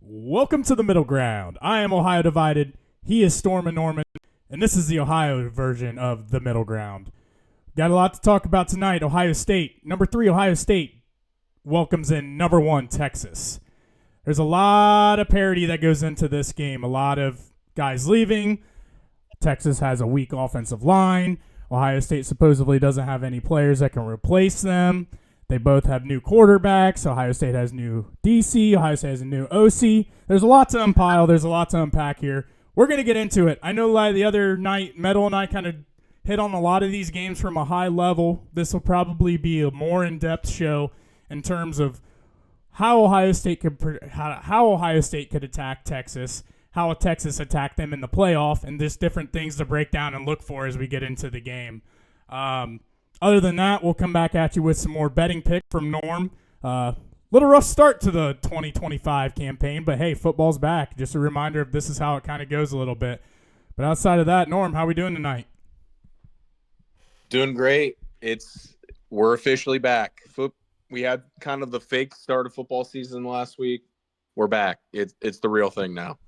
Welcome to the middle ground. I am Ohio Divided. He is Stormin Norman, and this is the Ohio version of the middle ground. Got a lot to talk about tonight. Ohio State, number 3, Ohio State welcomes in number 1, Texas. There's a lot of parity that goes into this game. A lot of guys leaving. Texas has a weak offensive line. Ohio State supposedly doesn't have any players that can replace them. They both have new quarterbacks. Ohio State has new DC. Ohio State has a new OC. There's a lot to unpile. There's a lot to unpack here. We're going to get into it. I know the other night, Metal and I kind of hit on a lot of these games from a high level. This will probably be a more in-depth show in terms of how Ohio State could attack Texas, how Texas attacked them in the playoff, and just different things to break down and look for as we get into the game. Other than that, we'll come back at you with some more betting picks from Norm. Little rough start to the 2025 campaign, but hey, football's back. Just a reminder of this is how it kind of goes a little bit. But outside of that, Norm, how are we doing tonight? Doing great. We're officially back. We had kind of the fake start of football season last week. We're back. It's the real thing now.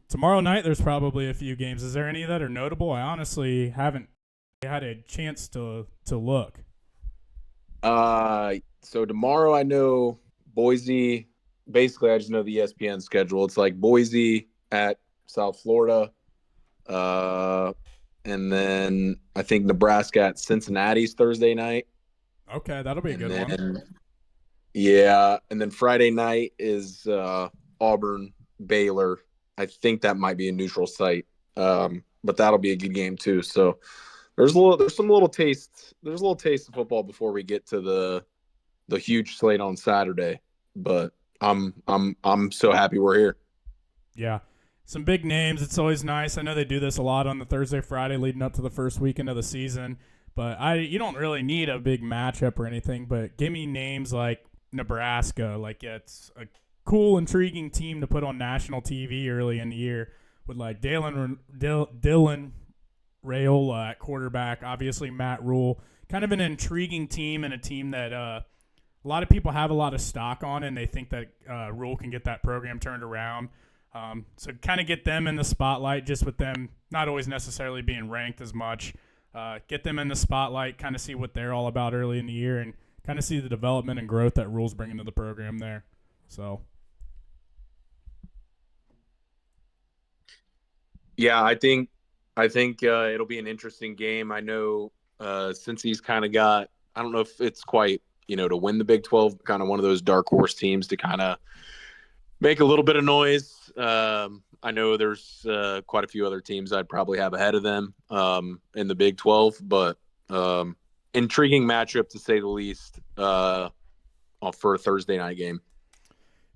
Tomorrow night, there's probably a few games. Is there any that are notable? I honestly haven't had a chance to look. So tomorrow I know Boise. Basically, I just know the ESPN schedule. It's like Boise at South Florida. And then I think Nebraska at Cincinnati's Thursday night. Okay, that'll be a good one. Yeah, and then Friday night is Auburn, Baylor. I think that might be a neutral site, but that'll be a good game too. So there's a little taste of football before we get to the huge slate on Saturday. But I'm so happy we're here. Yeah. Some big names. It's always nice. I know they do this a lot on the Thursday, Friday leading up to the first weekend of the season. But you don't really need a big matchup or anything. But give me names like Nebraska. Like, yeah, it's a cool, intriguing team to put on national TV early in the year with like Dylan Raiola at quarterback. Obviously, Matt Rule. Kind of an intriguing team and a team that a lot of people have a lot of stock on, and they think that Rule can get that program turned around. So kind of get them in the spotlight, just with them not always necessarily being ranked as much. Get them in the spotlight, kind of see what they're all about early in the year, and kind of see the development and growth that Rule's bringing to the program there. So, yeah, I think it'll be an interesting game. I know since he's kind of got, I don't know if it's quite to win the Big 12, kind of one of those dark horse teams to kind of make a little bit of noise. I know there's quite a few other teams I'd probably have ahead of them in the Big 12, but intriguing matchup to say the least for a Thursday night game.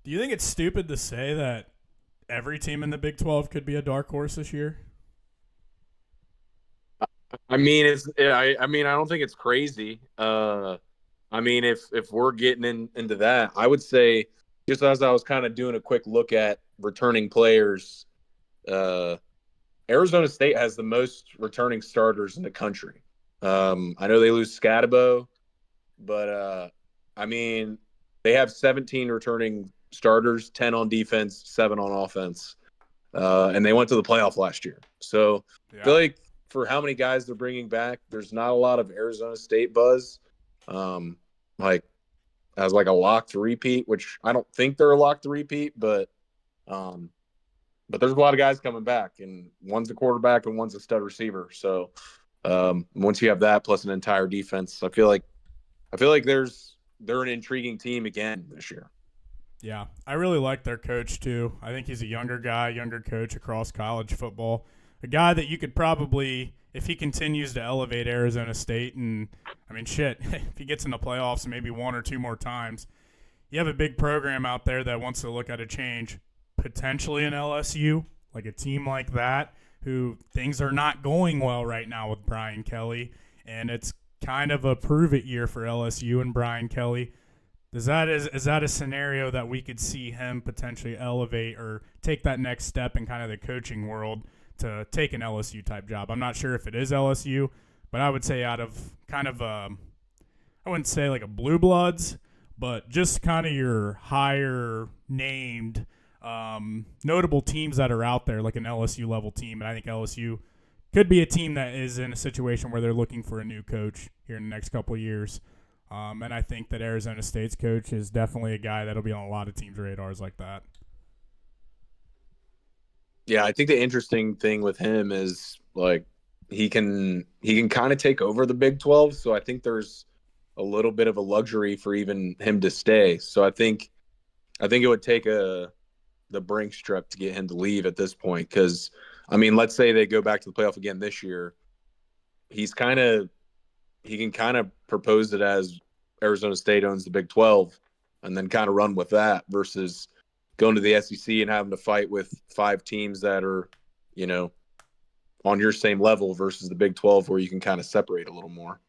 Do you think it's stupid to say that every team in the Big 12 could be a dark horse this year? I mean, I don't think it's crazy. I mean, if we're getting into that, I would say, just as I was kind of doing a quick look at returning players, Arizona State has the most returning starters in the country. I know they lose Scatabo, but I mean, they have 17 returning starters, 10 on defense, 7 on offense, and they went to the playoff last year. So yeah. I feel like for how many guys they're bringing back, there's not a lot of Arizona State buzz. As like a locked repeat, which I don't think they're a locked repeat, but there's a lot of guys coming back, and one's a quarterback and one's a stud receiver. So once you have that plus an entire defense, I feel like they're an intriguing team again this year. Yeah, I really like their coach too. I think he's a younger coach across college football, a guy that you could probably, if he continues to elevate Arizona State, and I mean, shit, if he gets in the playoffs maybe 1 or 2 more times, you have a big program out there that wants to look at a change, potentially an LSU, like a team like that, who things are not going well right now with Brian Kelly, and it's kind of a prove-it year for LSU and Brian Kelly. Is that a scenario that we could see him potentially elevate or take that next step in kind of the coaching world to take an LSU-type job? I'm not sure if it is LSU, but I would say out of kind of I wouldn't say like a blue bloods, but just kind of your higher named notable teams that are out there, like an LSU level team, and I think LSU could be a team that is in a situation where they're looking for a new coach here in the next couple of years. And I think that Arizona State's coach is definitely a guy that'll be on a lot of teams' radars like that. Yeah, I think the interesting thing with him is like he can kind of take over the Big 12. So I think there's a little bit of a luxury for even him to stay. So I think it would take the Brinks trip to get him to leave at this point. Because I mean, let's say they go back to the playoff again this year. He can kind of propose it as Arizona State owns the Big 12 and then kind of run with that versus going to the SEC and having to fight with 5 teams that are, on your same level versus the Big 12 where you can kind of separate a little more.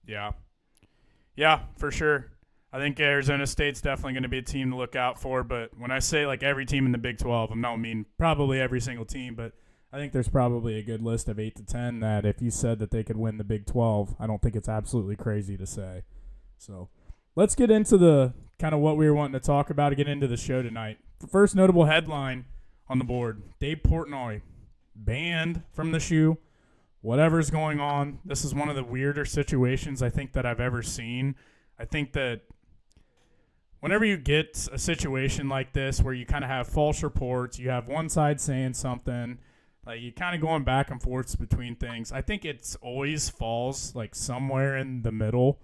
Yeah. Yeah, for sure. I think Arizona State's definitely going to be a team to look out for, but when I say like every team in the Big 12, I don't mean probably every single team, but I think there's probably a good list of 8 to 10 that if you said that they could win the Big 12, I don't think it's absolutely crazy to say. So let's get into the kind of what we were wanting to talk about to get into the show tonight. The first notable headline on the board, Dave Portnoy banned from the shoe. Whatever's going on, this is one of the weirder situations I think that I've ever seen. I think that whenever you get a situation like this where you kind of have false reports, you have one side saying something, like you kind of going back and forth between things, I think it's always falls like somewhere in the middle.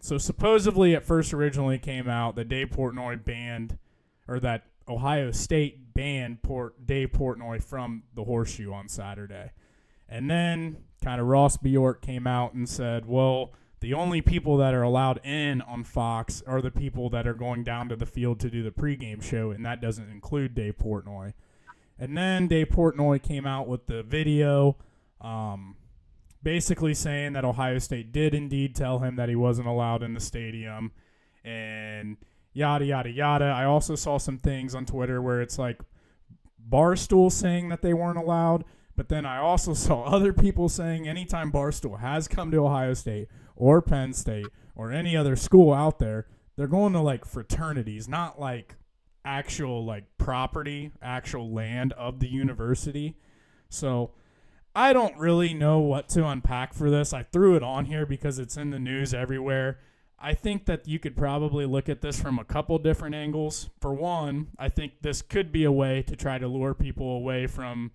So supposedly it first originally came out that Dave Portnoy banned, or that Ohio State banned Dave Portnoy from the Horseshoe on Saturday. And then kind of Ross Bjork came out and said, well, the only people that are allowed in on Fox are the people that are going down to the field to do the pregame show, and that doesn't include Dave Portnoy. And then Dave Portnoy came out with the video basically saying that Ohio State did indeed tell him that he wasn't allowed in the stadium and yada, yada, yada. I also saw some things on Twitter where it's like Barstool saying that they weren't allowed, but then I also saw other people saying anytime Barstool has come to Ohio State or Penn State or any other school out there, they're going to like fraternities, not like actual like property, actual land of the university. So I don't really know what to unpack for this. I threw it on here because it's in the news everywhere. I think that you could probably look at this from a couple different angles. For one, I think this could be a way to try to lure people away from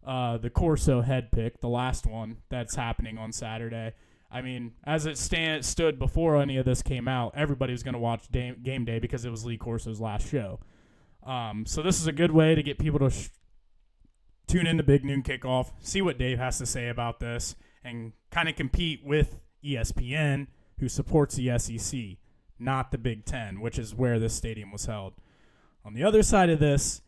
the Corso head pick, the last one that's happening on Saturday. I mean, as it stood before any of this came out, everybody was going to watch game day because it was Lee Corso's last show. So this is a good way to get people to tune in to Big Noon Kickoff, see what Dave has to say about this, and kind of compete with ESPN, who supports the SEC, not the Big Ten, which is where this stadium was held. On the other side of this,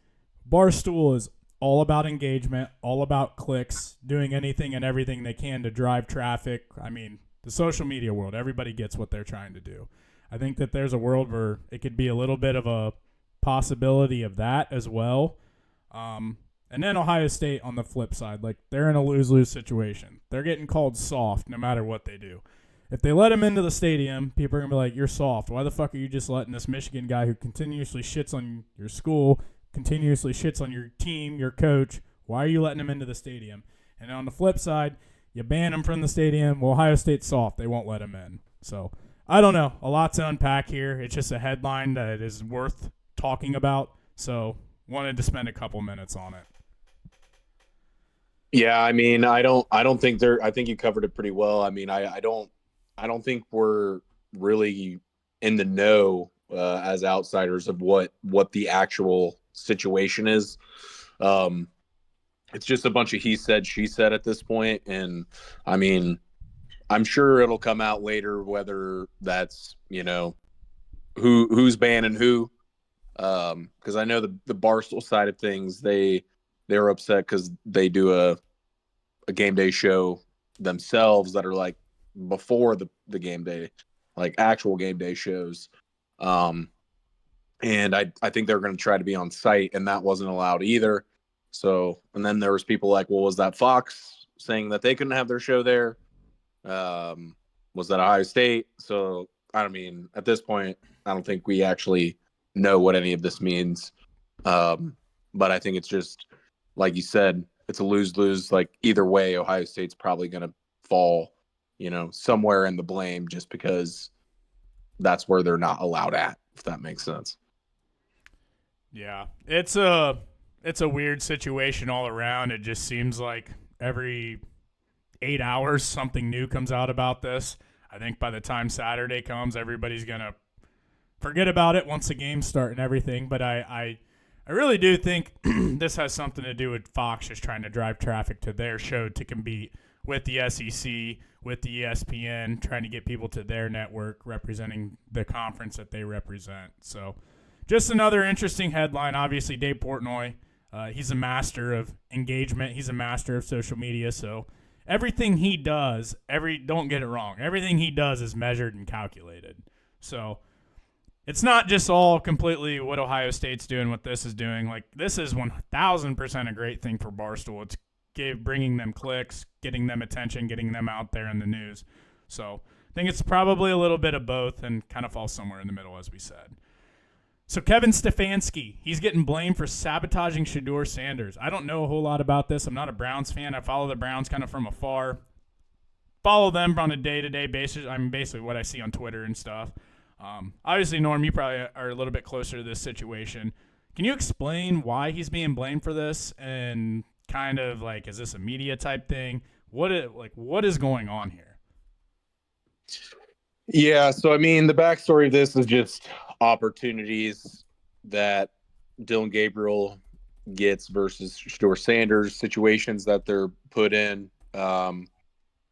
Barstool is all about engagement, all about clicks, doing anything and everything they can to drive traffic. I mean, the social media world, everybody gets what they're trying to do. I think that there's a world where it could be a little bit of a possibility of that as well. And then Ohio State on the flip side, like they're in a lose-lose situation. They're getting called soft no matter what they do. If they let him into the stadium, people are going to be like, you're soft. Why the fuck are you just letting this Michigan guy who continuously shits on your school, continuously shits on your team, your coach, why are you letting him into the stadium? And on the flip side, you ban him from the stadium. Well, Ohio State's soft. They won't let him in. So I don't know. A lot to unpack here. It's just a headline that is worth talking about. So wanted to spend a couple minutes on it. Yeah, I mean, I don't think I think you covered it pretty well. I mean, I don't think we're really in the know as outsiders of what the actual situation is. It's just a bunch of he said, she said at this point, and I mean, I'm sure it'll come out later whether that's who's banning who. Because I know the Barstool side of things, they're upset because they do a game day show themselves that are like before the game day, like actual game day shows. And I think they're going to try to be on site, and that wasn't allowed either. So, and then there was people like, well, was that Fox saying that they couldn't have their show there? Was that Ohio State? So, I mean, at this point, I don't think we actually know what any of this means. But I think it's just, like you said, it's a lose-lose. Like either way, Ohio State's probably going to fall, somewhere in the blame just because that's where they're not allowed at, if that makes sense. Yeah, it's a weird situation all around. It just seems like every 8 hours something new comes out about this. I think by the time Saturday comes, everybody's gonna forget about it once the games start and everything. But I really do think this has something to do with Fox just trying to drive traffic to their show to compete with the SEC, with the ESPN, trying to get people to their network representing the conference that they represent. So just another interesting headline. Obviously, Dave Portnoy, he's a master of engagement. He's a master of social media. So everything he does, don't get it wrong, everything he does is measured and calculated. So it's not just all completely what Ohio State's doing, what this is doing. Like, this is 1,000% a great thing for Barstool. It's bringing them clicks, getting them attention, getting them out there in the news. So I think it's probably a little bit of both and kind of falls somewhere in the middle, as we said. So Kevin Stefanski, he's getting blamed for sabotaging Shedeur Sanders. I don't know a whole lot about this. I'm not a Browns fan. I follow the Browns kind of from afar. Follow them on a day-to-day basis. I mean, basically what I see on Twitter and stuff. Obviously, Norm, you probably are a little bit closer to this situation. Can you explain why he's being blamed for this? And kind of like, is this a media type thing? What is going on here? Yeah, so I mean, the backstory of this is just opportunities that Dylan Gabriel gets versus Shedeur Sanders, situations that they're put in.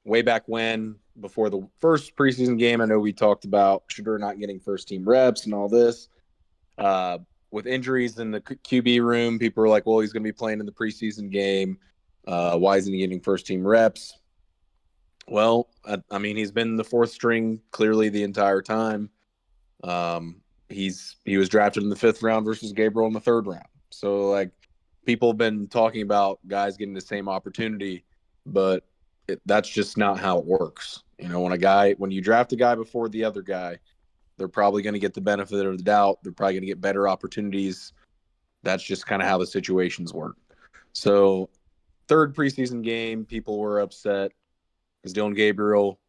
Way back when, before the first preseason game, I know we talked about Shedeur not getting first-team reps and all this. With injuries in the QB room, people were like, well, he's going to be playing in the preseason game. Why isn't he getting first-team reps? Well, I mean, he's been the fourth string clearly the entire time. He was drafted in the 5th round versus Gabriel in the 3rd round. So, like, people have been talking about guys getting the same opportunity, but that's just not how it works. When you draft a guy before the other guy, they're probably going to get the benefit of the doubt. They're probably going to get better opportunities. That's just kind of how the situations work. So, 3rd preseason game, people were upset because Dylan Gabriel,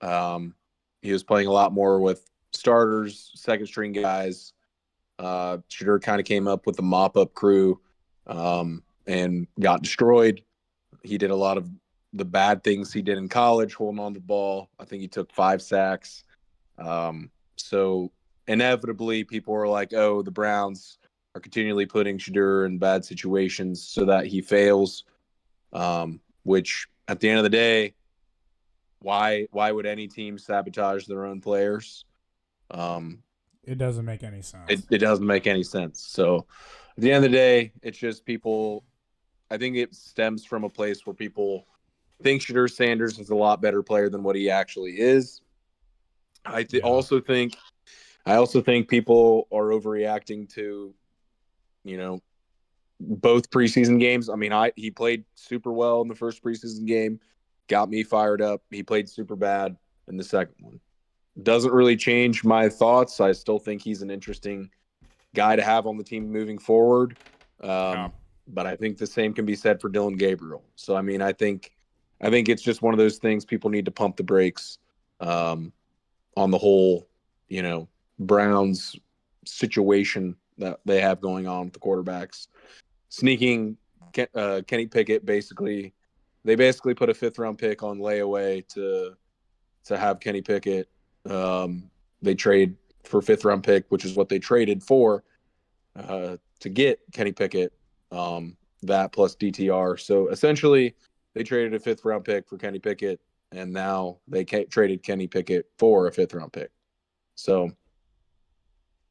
he was playing a lot more with starters, second-string guys. Shedeur kind of came up with the mop-up crew and got destroyed. He did a lot of the bad things he did in college, holding on to the ball. I think he took 5 sacks. So inevitably, people were like, oh, the Browns are continually putting Shedeur in bad situations so that he fails, which at the end of the day, why would any team sabotage their own players? It doesn't make any sense. It doesn't make any sense. So at the end of the day, it's just people – I think it stems from a place where people – think Shedeur Sanders is a lot better player than what he actually is. I also think people are overreacting to, both preseason games. I mean, he played super well in the first preseason game, got me fired up. He played super bad in the second one. Doesn't really change my thoughts. I still think he's an interesting guy to have on the team moving forward. But I think the same can be said for Dylan Gabriel. So, I mean, I think it's just one of those things people need to pump the brakes on the whole, Browns situation that they have going on with the quarterbacks. Sneaking Kenny Pickett, they basically put a 5th-round pick on layaway to have Kenny Pickett. They trade for a 5th-round pick, which is what they traded for to get Kenny Pickett, that plus DTR. So essentially – they traded a 5th-round pick for Kenny Pickett, and now they traded Kenny Pickett for a 5th-round pick. So,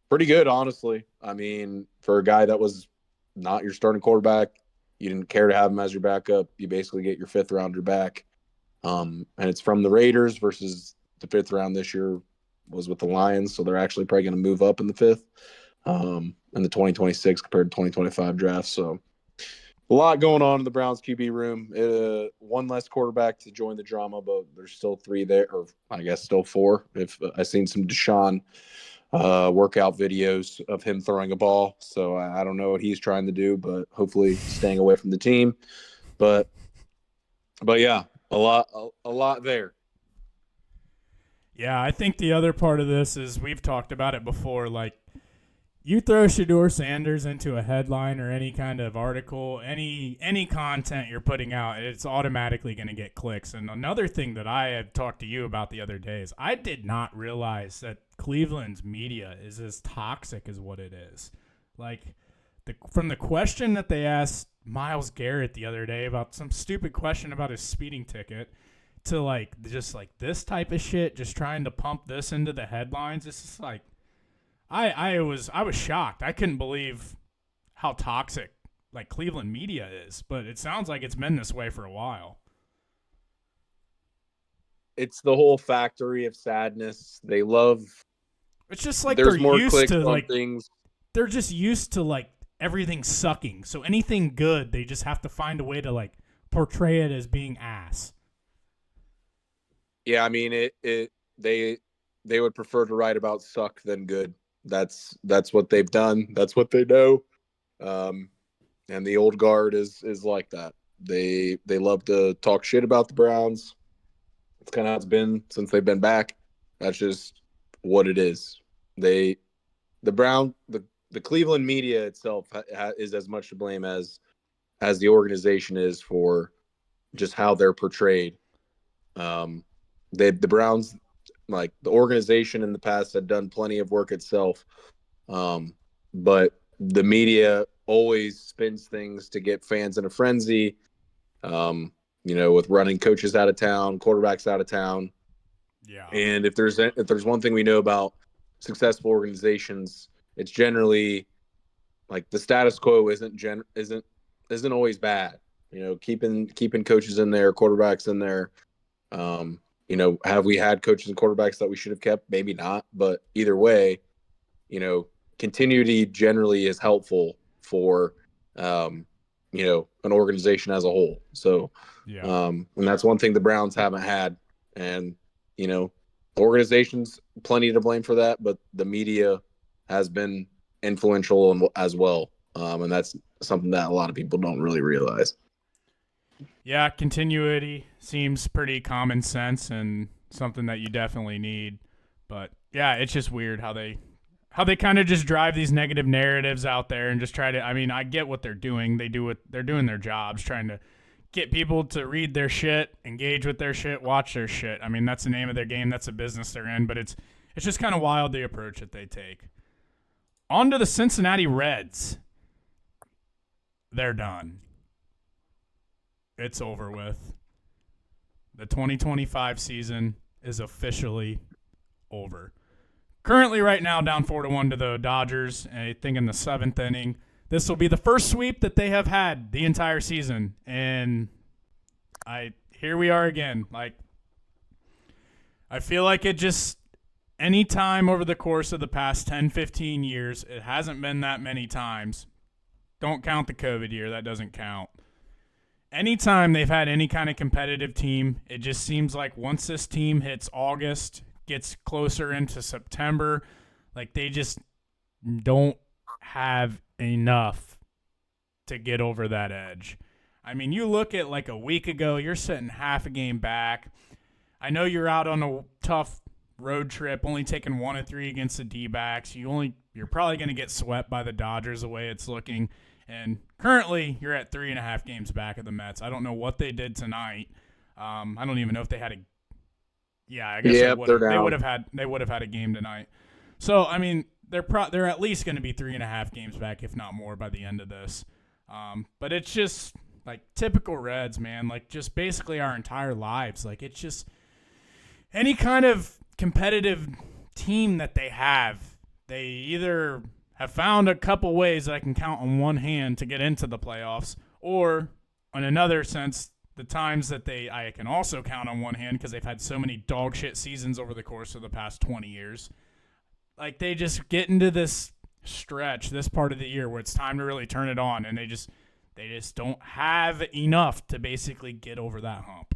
pretty good, honestly. I mean, for a guy that was not your starting quarterback, you didn't care to have him as your backup. You basically get your 5th-rounder back. And it's from the Raiders versus the 5th round this year was with the Lions, so they're actually probably going to move up in the 5th in the 2026 compared to 2025 draft. So, a lot going on in the Browns QB room. One less quarterback to join the drama, but there's still 3 there, or I guess still 4. If I've seen some Deshaun workout videos of him throwing a ball. So I don't know what he's trying to do, but hopefully staying away from the team. But yeah, a lot there. Yeah, I think the other part of this is we've talked about it before. Like, you throw Shedeur Sanders into a headline or any kind of article, any content you're putting out, it's automatically going to get clicks. And another thing that I had talked to you about the other day is I did not realize that Cleveland's media is as toxic as what it is. Like, from the question that they asked Myles Garrett the other day about some stupid question about his speeding ticket to like just like this type of shit, just trying to pump this into the headlines. It's just like I was shocked. I couldn't believe how toxic like Cleveland media is, but it sounds like it's been this way for a while. It's the whole factory of sadness. They love. It's just like there's they're more used clicks to on like things. They're just used to like everything sucking. So anything good, they just have to find a way to like portray it as being ass. Yeah, I mean they would prefer to write about suck than good. That's what they've done. That's what they know. And the old guard is like that. They love to talk shit about the Browns. It's kind of how it's been since they've been back. That's just what it is. The Cleveland media itself is as much to blame as the organization is for just how they're portrayed. The Browns, like the organization in the past, had done plenty of work itself, but the media always spins things to get fans in a frenzy. With running coaches out of town, quarterbacks out of town. Yeah. And if there's one thing we know about successful organizations, it's generally like the status quo isn't always bad. Keeping coaches in there, quarterbacks in there. Have we had coaches and quarterbacks that we should have kept? Maybe not, but either way, continuity generally is helpful for an organization as a whole. So, yeah. And that's one thing the Browns haven't had. And, organizations plenty to blame for that, but the media has been influential as well. And that's something that a lot of people don't really realize. Yeah, continuity seems pretty common sense and something that you definitely need. But yeah, it's just weird how they kind of just drive these negative narratives out there and just try to. I mean, I get what they're doing. They're doing their jobs, trying to get people to read their shit, engage with their shit, watch their shit. I mean, that's the name of their game. That's the business they're in. But it's just kind of wild the approach that they take. On to the Cincinnati Reds. They're done. It's over with. The 2025 season is officially over. Currently, right now, down 4-1 to the Dodgers. I think in the 7th inning. This will be the first sweep that they have had the entire season, and here we are again. Like, I feel like it just any time over the course of the past 10, 15 years, it hasn't been that many times. Don't count the COVID year; that doesn't count. Anytime they've had any kind of competitive team, it just seems like once this team hits August, gets closer into September, like they just don't have enough to get over that edge. I mean, you look at like a week ago, you're sitting half a game back. I know you're out on a tough road trip, only taking 1 of 3 against the D-backs. You're probably going to get swept by the Dodgers the way it's looking. And currently, you're at 3.5 games back of the Mets. I don't know what they did tonight. I don't even know if they had a. Yeah, I guess they would have had a game tonight. So I mean, they're at least going to be 3.5 games back, if not more, by the end of this. But it's just like typical Reds, man. Like just basically our entire lives. Like it's just any kind of competitive team that they have, they either have found a couple ways that I can count on one hand to get into the playoffs, or in another sense, the times that I can also count on one hand because they've had so many dog shit seasons over the course of the past 20 years. Like they just get into this stretch, this part of the year where it's time to really turn it on, and they just don't have enough to basically get over that hump.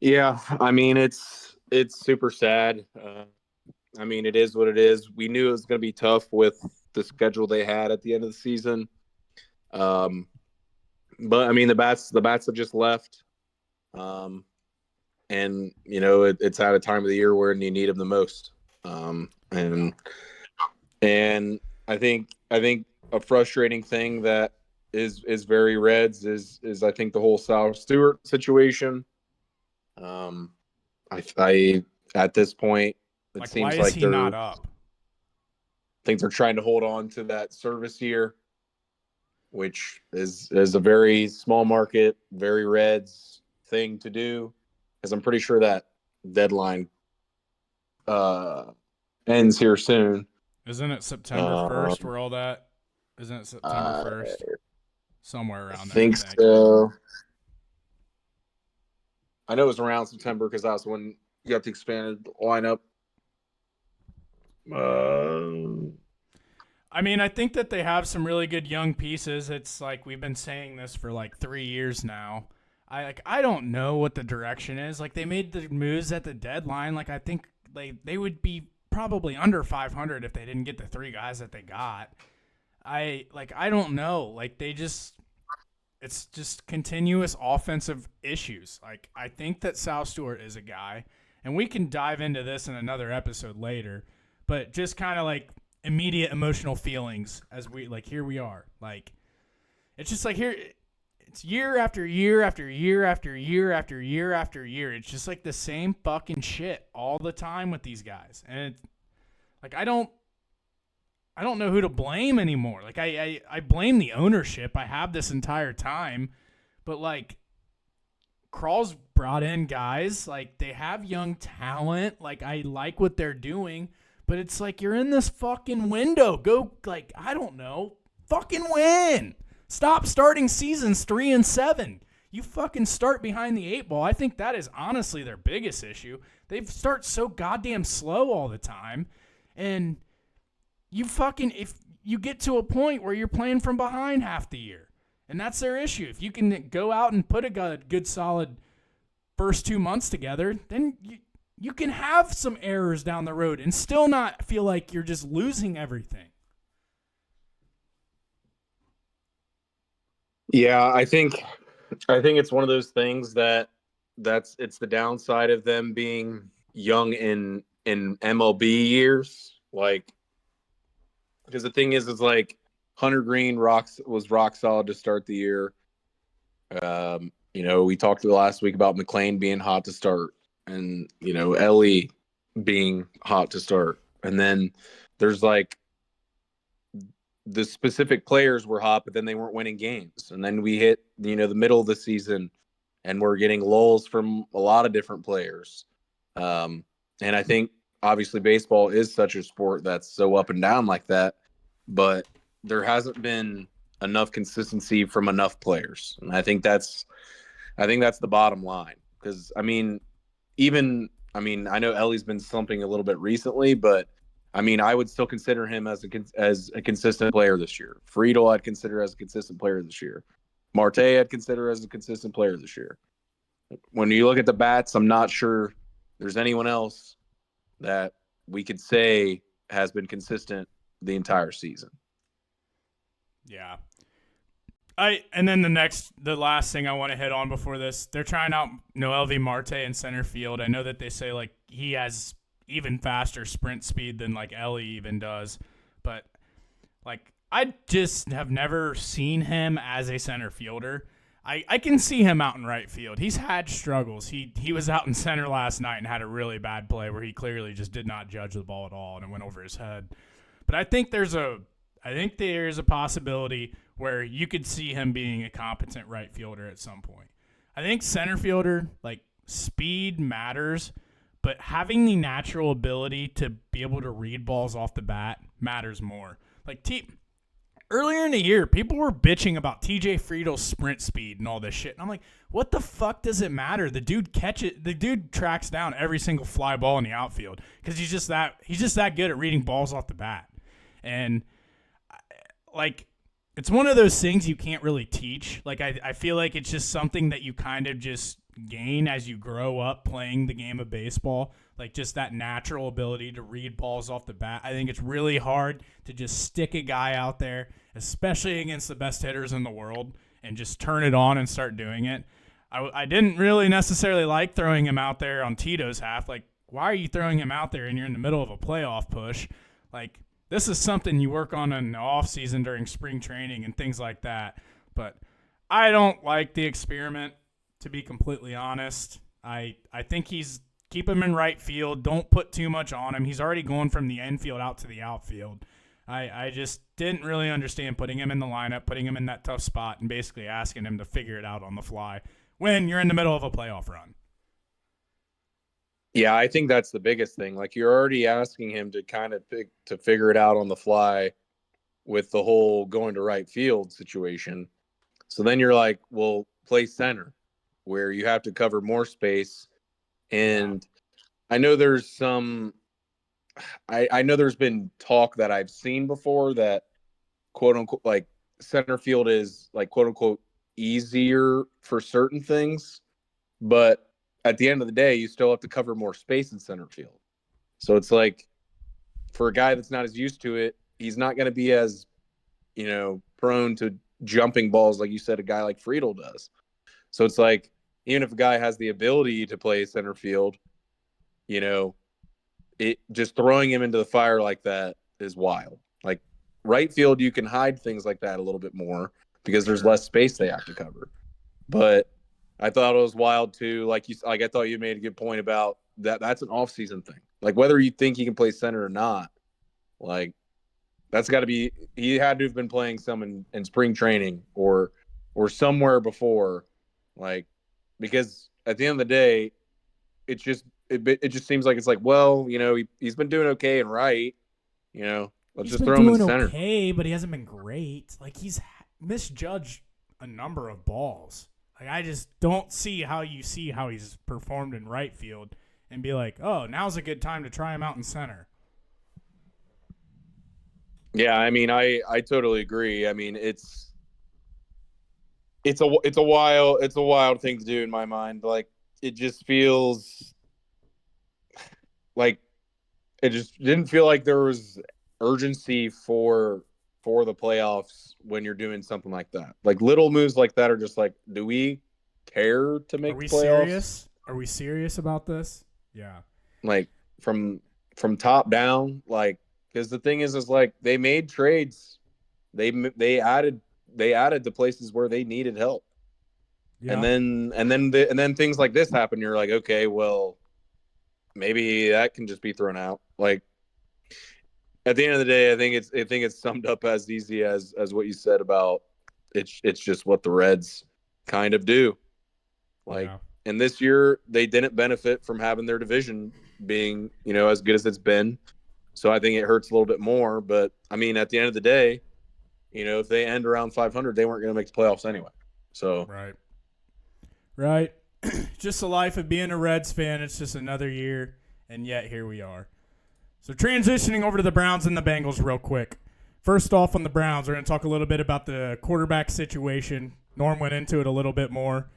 Yeah, I mean it's super sad. I mean it is what it is. We knew it was going to be tough with the schedule they had at the end of the season. Um, but I mean the bats have just left. Um, and it's at a time of the year where you need them the most. And I think a frustrating thing that is very Reds is I think the whole Sal Stewart situation. Um, I at this point it Like, why seems is like he not up? they're trying to hold on to that service year, which is a very small market, very Reds thing to do, because I'm pretty sure that deadline uh, ends here soon. Isn't it September 1st Um, where all that? Isn't it September I 1st? Somewhere around there, I think think. so. I know it was around September because that's when you got the expanded lineup. Uh, I mean, I think that they have some really good young pieces. It's like we've been saying this for like 3 years now. I don't know what the direction is. Like they made the moves at the deadline. Like I think they would be probably under 500 if they didn't get the 3 guys that they got. I don't know. Like it's just continuous offensive issues. Like I think that Sal Stewart is a guy, and we can dive into this in another episode later. But just kind of like immediate emotional feelings as we like here we are. Like it's just like here it's year after year after year after year after year after year. It's just like the same fucking shit all the time with these guys. And it's like I don't know who to blame anymore. Like I blame the ownership. I have this entire time, but like Kral's brought in guys. Like they have young talent. Like I like what they're doing, but it's like you're in this fucking window. Go like I don't know, fucking win. Stop starting seasons 3-7. You fucking start behind the 8 ball. I think that is honestly their biggest issue. They start so goddamn slow all the time, and you fucking if you get to a point where you're playing from behind half the year, and that's their issue. If you can go out and put a good solid first 2 months together, then you can have some errors down the road and still not feel like you're just losing everything. yeah, I think it's one of those things it's the downside of them being young in MLB years. Like, because the thing is like Hunter Green was rock solid to start the year. We talked last week about McLean being hot to start, and Ellie being hot to start, and then there's like the specific players were hot, but then they weren't winning games, and then we hit the middle of the season, and we're getting lulls from a lot of different players. And I think obviously baseball is such a sport that's so up and down like that, but there hasn't been enough consistency from enough players, and I think that's the bottom line. Because I know Ellie's been slumping a little bit recently, but I would still consider him as a consistent player this year. Friedel I'd consider as a consistent player this year. Marte I'd consider as a consistent player this year. When you look at the bats, I'm not sure there's anyone else that we could say has been consistent the entire season. Yeah. And then the last thing I want to hit on before this, they're trying out Noel V. Marte in center field. I know that they say like he has even faster sprint speed than like Ellie even does, but like I just have never seen him as a center fielder. I can see him out in right field. He's had struggles. He was out in center last night and had a really bad play where he clearly just did not judge the ball at all and it went over his head. But I think there's a possibility where you could see him being a competent right fielder at some point. I think center fielder, like, speed matters, but having the natural ability to be able to read balls off the bat matters more. Like, earlier in the year, people were bitching about TJ Friedel's sprint speed and all this shit. And I'm like, what the fuck does it matter? The dude tracks down every single fly ball in the outfield because he's just that good at reading balls off the bat. And like, it's one of those things you can't really teach. Like, I feel like it's just something that you kind of just gain as you grow up playing the game of baseball, like just that natural ability to read balls off the bat. I think it's really hard to just stick a guy out there, especially against the best hitters in the world, and just turn it on and start doing it. I didn't really necessarily like throwing him out there on Tito's half. Like, why are you throwing him out there and you're in the middle of a playoff push? Like, this is something you work on in the off season during spring training and things like that. But I don't like the experiment, to be completely honest. I think keep him in right field. Don't put too much on him. He's already going from the infield out to the outfield. I just didn't really understand putting him in the lineup, putting him in that tough spot, and basically asking him to figure it out on the fly when you're in the middle of a playoff run. Yeah, I think that's the biggest thing. Like, you're already asking him to kind of figure it out on the fly with the whole going to right field situation. So then you're like, well, play center where you have to cover more space. And I know there's I know there's been talk that I've seen before that quote unquote, like, center field is like quote unquote easier for certain things, but at the end of the day, you still have to cover more space in center field. So it's like, for a guy that's not as used to it, he's not going to be as, prone to jumping balls like you said a guy like Friedel does. So it's like, even if a guy has the ability to play center field, it just throwing him into the fire like that is wild. Like, right field, you can hide things like that a little bit more because there's less space they have to cover. But I thought it was wild too. I thought you made a good point about that. That's an off-season thing. Like, whether you think he can play center or not, like, that's got to be. He had to have been playing some in spring training or somewhere before, like, because at the end of the day, it just seems like it's like, well, he's been doing okay and right, let's just throw him in center. Okay, but he hasn't been great. Like, he's misjudged a number of balls. Like, I just don't see how he's performed in right field and be like, oh, now's a good time to try him out in center. Yeah, I mean, I totally agree. I mean, it's a wild thing to do in my mind. Like, it just feels like it just didn't feel like there was urgency for the playoffs when you're doing something like that. Like, little moves like that are just like, do we care to make the playoffs? Serious? Are we serious about this? Yeah. Like, from top down, like, because the thing is like, they made trades, they added to places where they needed help, and then things like this happen. You're like, okay, well, maybe that can just be thrown out. Like, at the end of the day, I think it's summed up as easy as what you said about it's just what the Reds kind of do. Like, and this year they didn't benefit from having their division being, as good as it's been. So I think it hurts a little bit more. But I mean, at the end of the day, if they end around 500, they weren't going to make the playoffs anyway. So right. Just the life of being a Reds fan. It's just another year, and yet here we are. So transitioning over to the Browns and the Bengals real quick. First off, on the Browns, we're going to talk a little bit about the quarterback situation. Norm went into it a little bit more.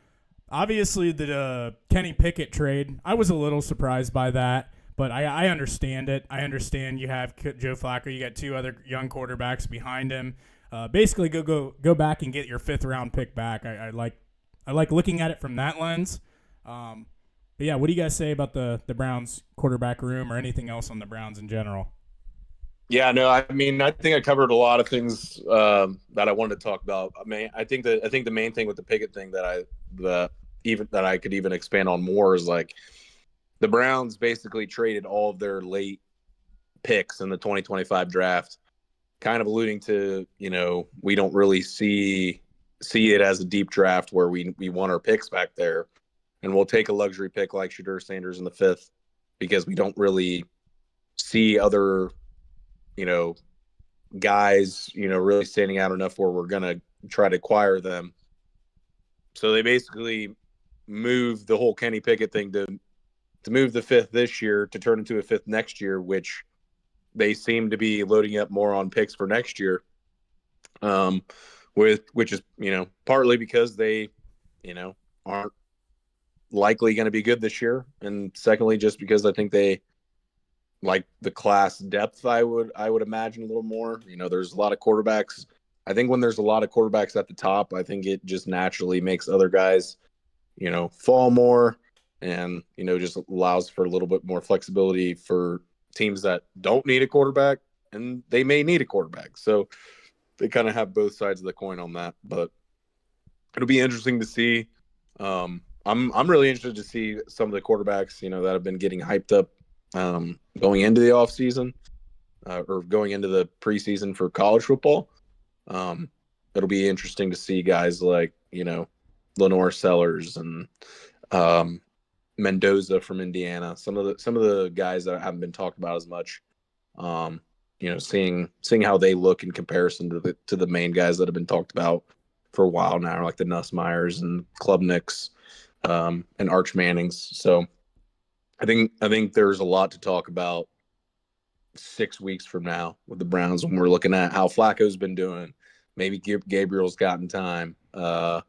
Obviously, the Kenny Pickett trade, I was a little surprised by that, but I understand it. I understand you have Joe Flacco. You got two other young quarterbacks behind him. Basically, go back and get your fifth-round pick back. I like looking at it from that lens. But yeah, what do you guys say about the Browns quarterback room or anything else on the Browns in general? Yeah, no, I mean, I think I covered a lot of things that I wanted to talk about. I mean, I think the main thing with the Pickett thing that I could even expand on more is, like, the Browns basically traded all of their late picks in the 2025 draft, kind of alluding to, we don't really see it as a deep draft where we want our picks back there. And we'll take a luxury pick like Shadur Sanders in the 5th because we don't really see other, guys, really standing out enough where we're going to try to acquire them. So they basically moved the whole Kenny Pickett thing to move the 5th this year to turn into a 5th next year, which they seem to be loading up more on picks for next year. Which is, partly because they, aren't likely going to be good this year, and secondly, just because I think they like the class depth. I would imagine a little more. There's a lot of quarterbacks. I think when there's a lot of quarterbacks at the top, I think it just naturally makes other guys, fall more, and just allows for a little bit more flexibility for teams that don't need a quarterback, and they may need a quarterback. So they kind of have both sides of the coin on that, but it'll be interesting to see. I'm really interested to see some of the quarterbacks, that have been getting hyped up going into the offseason or going into the preseason for college football. It'll be interesting to see guys like, Lenore Sellers and Mendoza from Indiana. Some of the guys that haven't been talked about as much. Seeing how they look in comparison to the main guys that have been talked about for a while now, like the Nussmeyers and Klubniks and Arch Mannings. So I think there's a lot to talk about 6 weeks from now with the Browns when we're looking at how Flacco's been doing. Maybe Gabriel's gotten time. I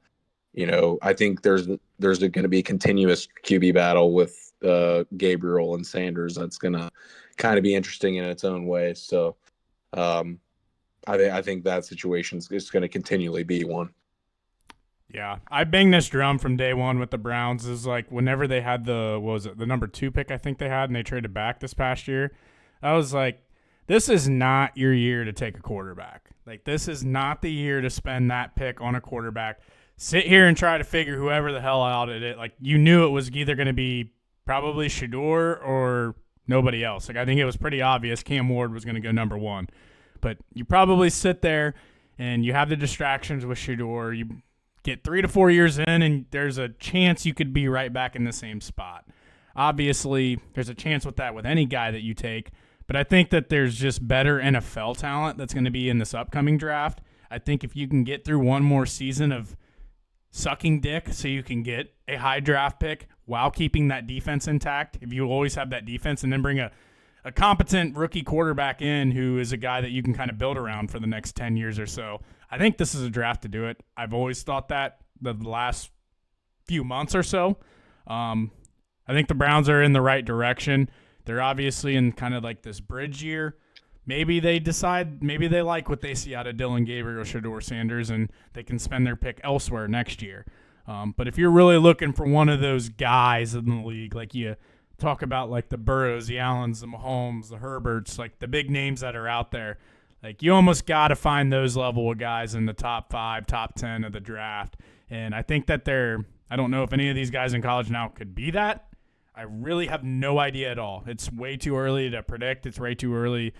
think there's going to be a continuous QB battle with Gabriel and Sanders. That's going to kind of be interesting in its own way. So I think that situation is going to continually be one. Yeah, I banged this drum from day one with the Browns. Is like whenever they had the number 2 pick I think they had, and they traded back this past year, I was like, this is not your year to take a quarterback. Like, this is not the year to spend that pick on a quarterback. Sit here and try to figure whoever the hell out at it. Like, you knew it was either going to be probably Shador or nobody else. Like, I think it was pretty obvious Cam Ward was going to go number 1. But you probably sit there and you have the distractions with Shador. You get 3 to 4 years in, and there's a chance you could be right back in the same spot. Obviously, there's a chance with that with any guy that you take. But I think that there's just better NFL talent that's going to be in this upcoming draft. I think if you can get through one more season of sucking dick so you can get a high draft pick while keeping that defense intact, if you always have that defense, and then bring a competent rookie quarterback in who is a guy that you can kind of build around for the next 10 years or so, I think this is a draft to do it. I've always thought that the last few months or so. I think the Browns are in the right direction. They're obviously in kind of like this bridge year. Maybe they like what they see out of Dylan Gabriel, Shador Sanders, and they can spend their pick elsewhere next year. But if you're really looking for one of those guys in the league, like you talk about like the Burrows, the Allens, the Mahomes, the Herberts, like the big names that are out there, like you almost got to find those level of guys in the top 5, top 10 of the draft. And I think that I don't know if any of these guys in college now could be that. I really have no idea at all. It's way too early to predict. It's way too early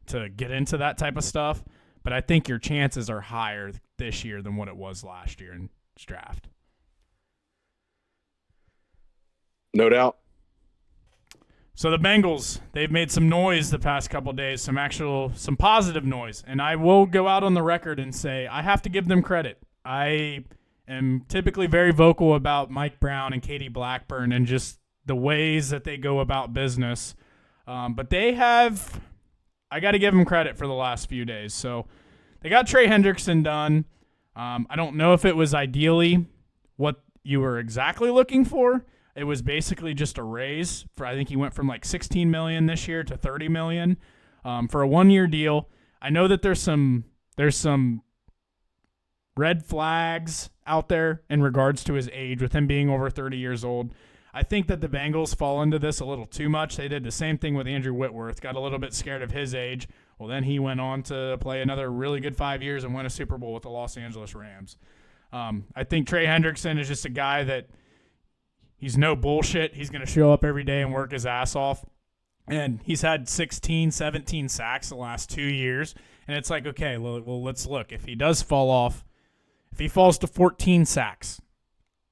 to get into that type of stuff. But I think your chances are higher this year than what it was last year in this draft. No doubt. So the Bengals, they've made some noise the past couple of days, some positive noise. And I will go out on the record and say I have to give them credit. I am typically very vocal about Mike Brown and Katie Blackburn and just the ways that they go about business. But they have, I got to give them credit for the last few days. So they got Trey Hendrickson done. I don't know if it was ideally what you were exactly looking for. It was basically just a raise for, I think he went from like $16 million this year to $30 million for a 1-year deal. I know that there's some red flags out there in regards to his age with him being over 30 years old. I think that the Bengals fall into this a little too much. They did the same thing with Andrew Whitworth, got a little bit scared of his age. Well, then he went on to play another really good 5 years and win a Super Bowl with the Los Angeles Rams. I think Trey Hendrickson is just a guy that he's no bullshit. He's going to show up every day and work his ass off. And he's had 16, 17 sacks the last 2 years. And it's like, okay, well, let's look. If he does fall off, if he falls to 14 sacks,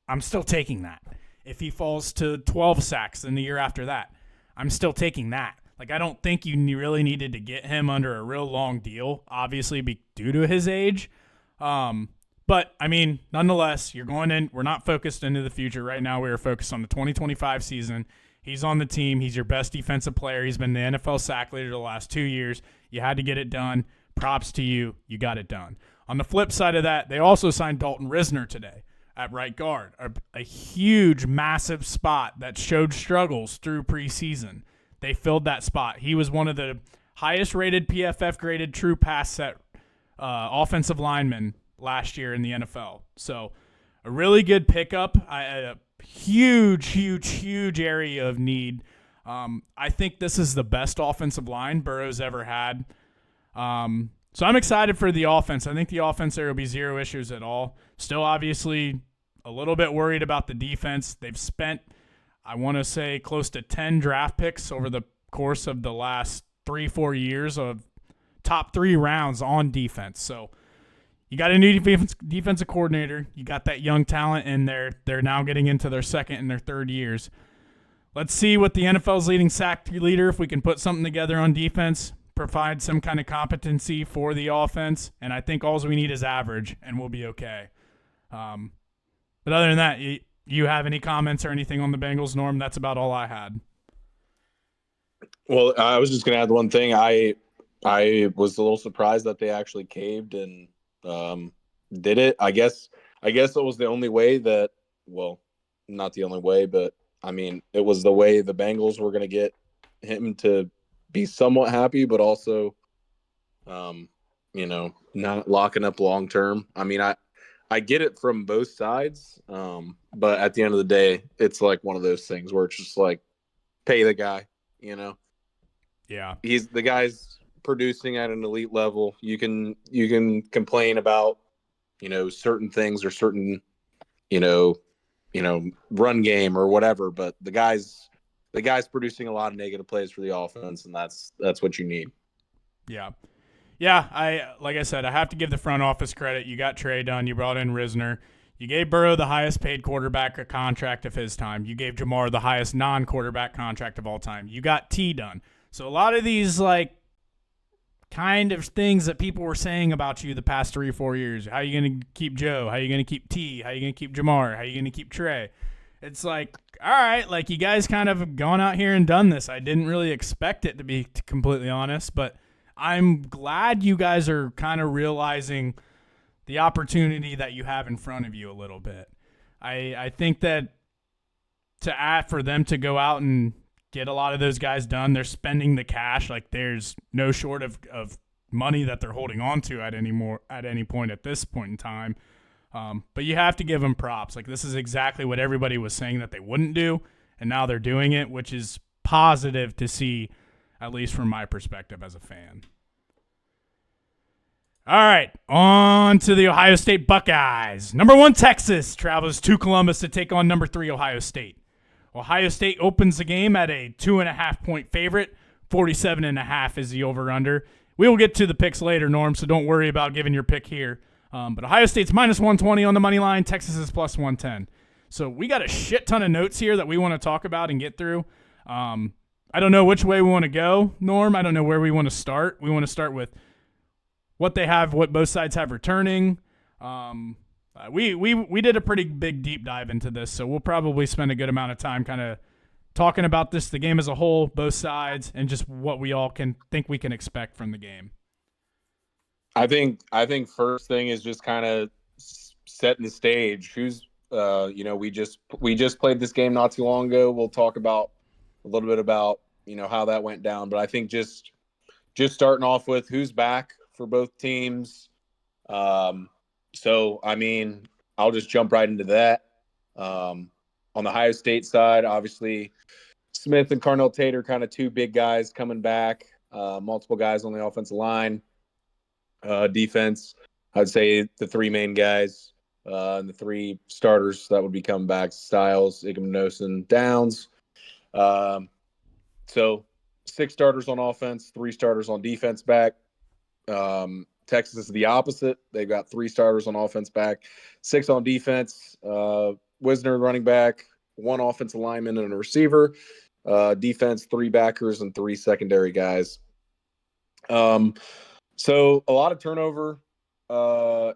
I'm still taking that. If he falls to 12 sacks in the year after that, I'm still taking that. Like, I don't think you really needed to get him under a real long deal, obviously due to his age. But, I mean, nonetheless, you're going in. We're not focused into the future. Right now, we are focused on the 2025 season. He's on the team. He's your best defensive player. He's been the NFL sack leader the last 2 years. You had to get it done. Props to you. You got it done. On the flip side of that, they also signed Dalton Risner today at right guard, a huge, massive spot that showed struggles through preseason. They filled that spot. He was one of the highest rated PFF graded true pass set offensive linemen last year in the NFL. So a really good pickup, a huge area of need. I think this is the best offensive line Burrow's ever had. So I'm excited for the offense. I think the offense there will be zero issues at all. Still, obviously, a little bit worried about the defense. They've spent, I want to say, close to 10 draft picks over the course of the last 3-4 years of top 3 rounds on defense. So you got a new defensive coordinator. You got that young talent in there. They're now getting into their second and their third years. Let's see what the NFL's leading sack leader, if we can put something together on defense, provide some kind of competency for the offense, and I think all we need is average, and we'll be okay. But other than that, you have any comments or anything on the Bengals, Norm? That's about all I had. Well, I was just going to add one thing. I was a little surprised that they actually caved and did it. I guess it was the only way that, well, not the only way, but I mean, it was the way the Bengals were going to get him to be somewhat happy, but also, not locking up long term. I mean, I get it from both sides, but at the end of the day, it's like one of those things where it's just like, pay the guy, Yeah, the guy's producing at an elite level. You can complain about, certain things or certain, run game or whatever, but the guy's producing a lot of negative plays for the offense, and that's what you need. Yeah. Like I said, I have to give the front office credit. You got Trey done. You brought in Risner. You gave Burrow the highest paid quarterback a contract of his time. You gave Jamar the highest non-quarterback contract of all time. You got T done. So a lot of these kind of things that people were saying about you the past 3 or 4 years. How are you going to keep Joe? How are you going to keep T? How are you going to keep Jamar? How are you going to keep Trey? It's like, all right, you guys kind of gone out here and done this. I didn't really expect it, to be completely honest, but I'm glad you guys are kind of realizing the opportunity that you have in front of you a little bit. I think that for them to go out and get a lot of those guys done, they're spending the cash. There's no short of money that they're holding on to at any point at this point in time. But you have to give them props. This is exactly what everybody was saying that they wouldn't do, and now they're doing it, which is positive to see, at least from my perspective as a fan. All right, on to the Ohio State Buckeyes. Number 1 Texas travels to Columbus to take on number 3 Ohio State. Ohio State opens the game at a 2.5-point favorite. 47.5 is the over-under. We will get to the picks later, Norm, so don't worry about giving your pick here. But Ohio State's minus 120 on the money line. Texas is plus 110. So we got a shit ton of notes here that we want to talk about and get through. I don't know which way we want to go, Norm. I don't know where we want to start. We want to start with what both sides have returning. We did a pretty big deep dive into this, so we'll probably spend a good amount of time kind of talking about this, the game as a whole, both sides, and just what we all think we can expect from the game. I think first thing is just kind of setting the stage. Who's we just played this game not too long ago. We'll talk about a little bit about how that went down, but I think just starting off with who's back for both teams. So I mean, I'll just jump right into that. On the Ohio State side, obviously Smith and Carnell Tate are kind of 2 big guys coming back. Multiple guys on the offensive line. Defense, I'd say the 3 main guys and the 3 starters that would be coming back: Styles, Igmanosin, Downs. So 6 starters on offense, 3 starters on defense back. Texas is the opposite. They've got 3 starters on offense back, 6 on defense. Wisner running back, 1 offensive lineman and a receiver. Defense, 3 backers and 3 secondary guys. So a lot of turnover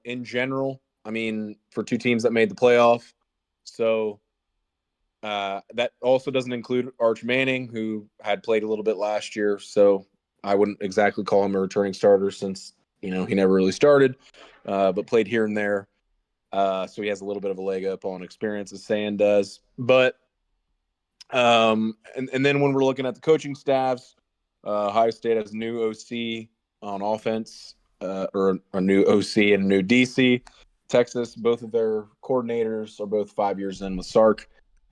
in general. I mean, for 2 teams that made the playoff. So that also doesn't include Arch Manning, who had played a little bit last year. So I wouldn't exactly call him a returning starter since, he never really started, but played here and there. So he has a little bit of a leg up on experience as Sayin does. But and then when we're looking at the coaching staffs, Ohio State has a new OC on offense, or a new OC and a new DC. Texas, both of their coordinators are both 5 years in with Sark.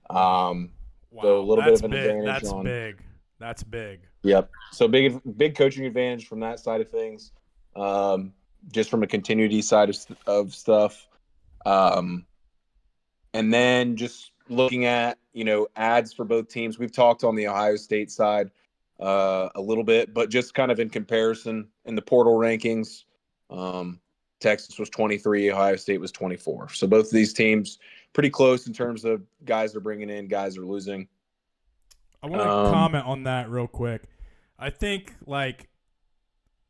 So a Wow, little bit that's of an big. advantage That's on. big. That's big. Yep. So big coaching advantage from that side of things. Just from a continuity side of stuff. Um, and then just looking at, ads for both teams. We've talked on the Ohio State side a little bit, but just kind of in comparison in the portal rankings, Texas was 23, Ohio State was 24. So both of these teams pretty close in terms of guys they're bringing in, guys are losing. I want to comment on that real quick. I think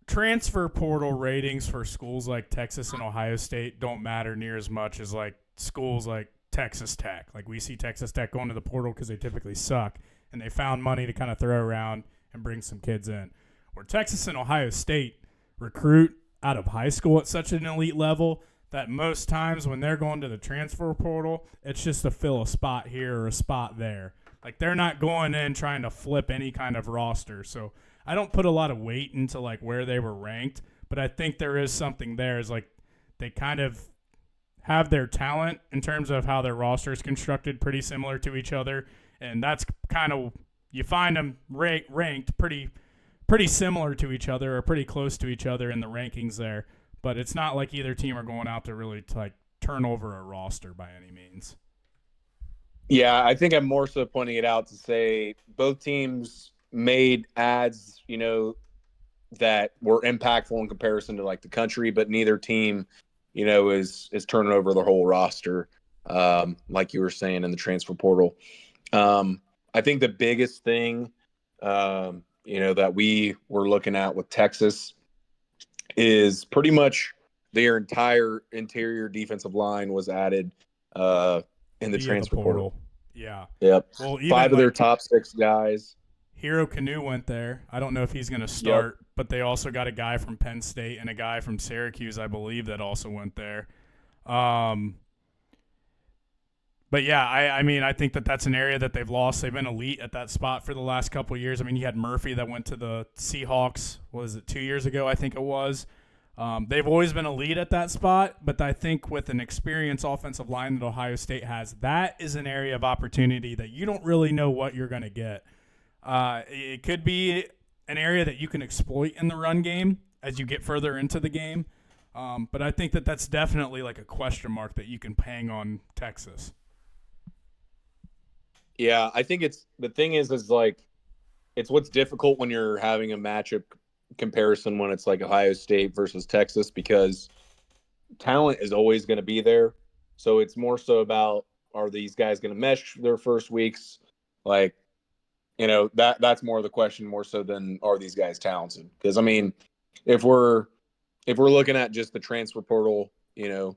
transfer portal ratings for schools like Texas and Ohio State don't matter near as much as schools like Texas Tech. Like we see Texas Tech going to the portal because they typically suck, and they found money to kind of throw around and bring some kids in. Where Texas and Ohio State recruit out of high school at such an elite level that most times when they're going to the transfer portal, it's just to fill a spot here or a spot there. Like they're not going in trying to flip any kind of roster. So I don't put a lot of weight into where they were ranked, but I think there is something there. Is they kind of have their talent in terms of how their roster is constructed pretty similar to each other, and that's kind of you find them ranked pretty similar to each other or pretty close to each other in the rankings there. But it's not like either team are going out to really turn over a roster by any means. Yeah, I think I'm more so pointing it out to say both teams made ads, that were impactful in comparison to the country, but neither team, is turning over the whole roster, like you were saying in the transfer portal. I think the biggest thing, that we were looking at with Texas is pretty much their entire interior defensive line was added in the transfer portal. Yeah. Yep. Well, even 5 of their top 6 guys. Hero Canoe went there. I don't know if he's going to start, but they also got a guy from Penn State and a guy from Syracuse, I believe, that also went there. But yeah, I mean, I think that's an area that they've lost. They've been elite at that spot for the last couple of years. I mean, you had Murphy that went to the Seahawks. What was it, 2 years ago? I think it was. They've always been elite at that spot, but I think with an experienced offensive line that Ohio State has, that is an area of opportunity that you don't really know what you're going to get. It could be an area that you can exploit in the run game as you get further into the game, but I think that's definitely a question mark that you can hang on Texas. Yeah, I think the thing is it's what's difficult when you're having a matchup comparison when it's Ohio State versus Texas, because talent is always going to be there. So it's more so about, are these guys going to mesh their first weeks? That's more of the question, more so than are these guys talented? Because I mean, if we're looking at just the transfer portal, if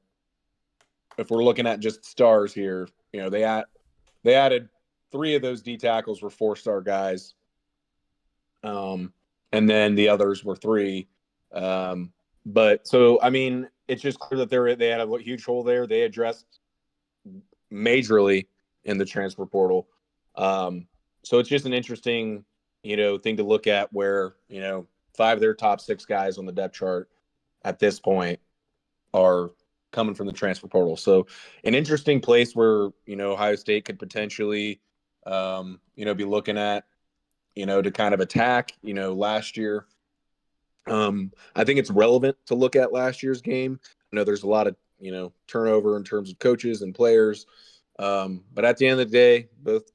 we're looking at just stars here, they added 3 of those D tackles were 4-star guys. And then the others were 3. But so, I mean, it's just clear that they had a huge hole there. They addressed majorly in the transfer portal. So it's just an interesting, thing to look at where, 5 of their top 6 guys on the depth chart at this point are coming from the transfer portal. So an interesting place where, Ohio State could potentially, be looking at, to kind of attack, last year. I think it's relevant to look at last year's game. I know there's a lot of, turnover in terms of coaches and players. But at the end of the day, both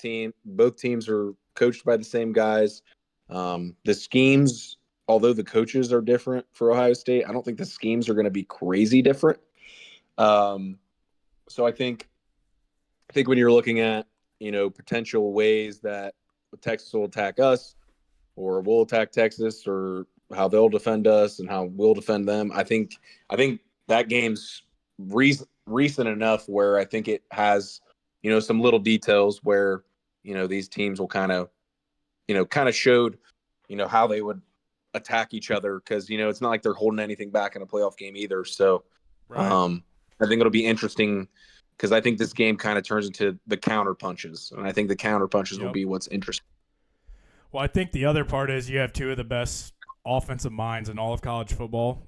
teams are coached by the same guys. The schemes, although the coaches are different for Ohio State, I don't think the schemes are going to be crazy different. So I think when you're looking at, potential ways that Texas will attack us, or we'll attack Texas, or how they'll defend us and how we'll defend them, I think that game's recent enough where I think it has, some little details where, these teams will kind of showed, how they would attack each other. Cause, it's not like they're holding anything back in a playoff game either. So, right. I think it'll be interesting because I think this game kind of turns into the counter punches, and I think the counter punches will be what's interesting. Well, I think the other part is you have two of the best offensive minds in all of college football,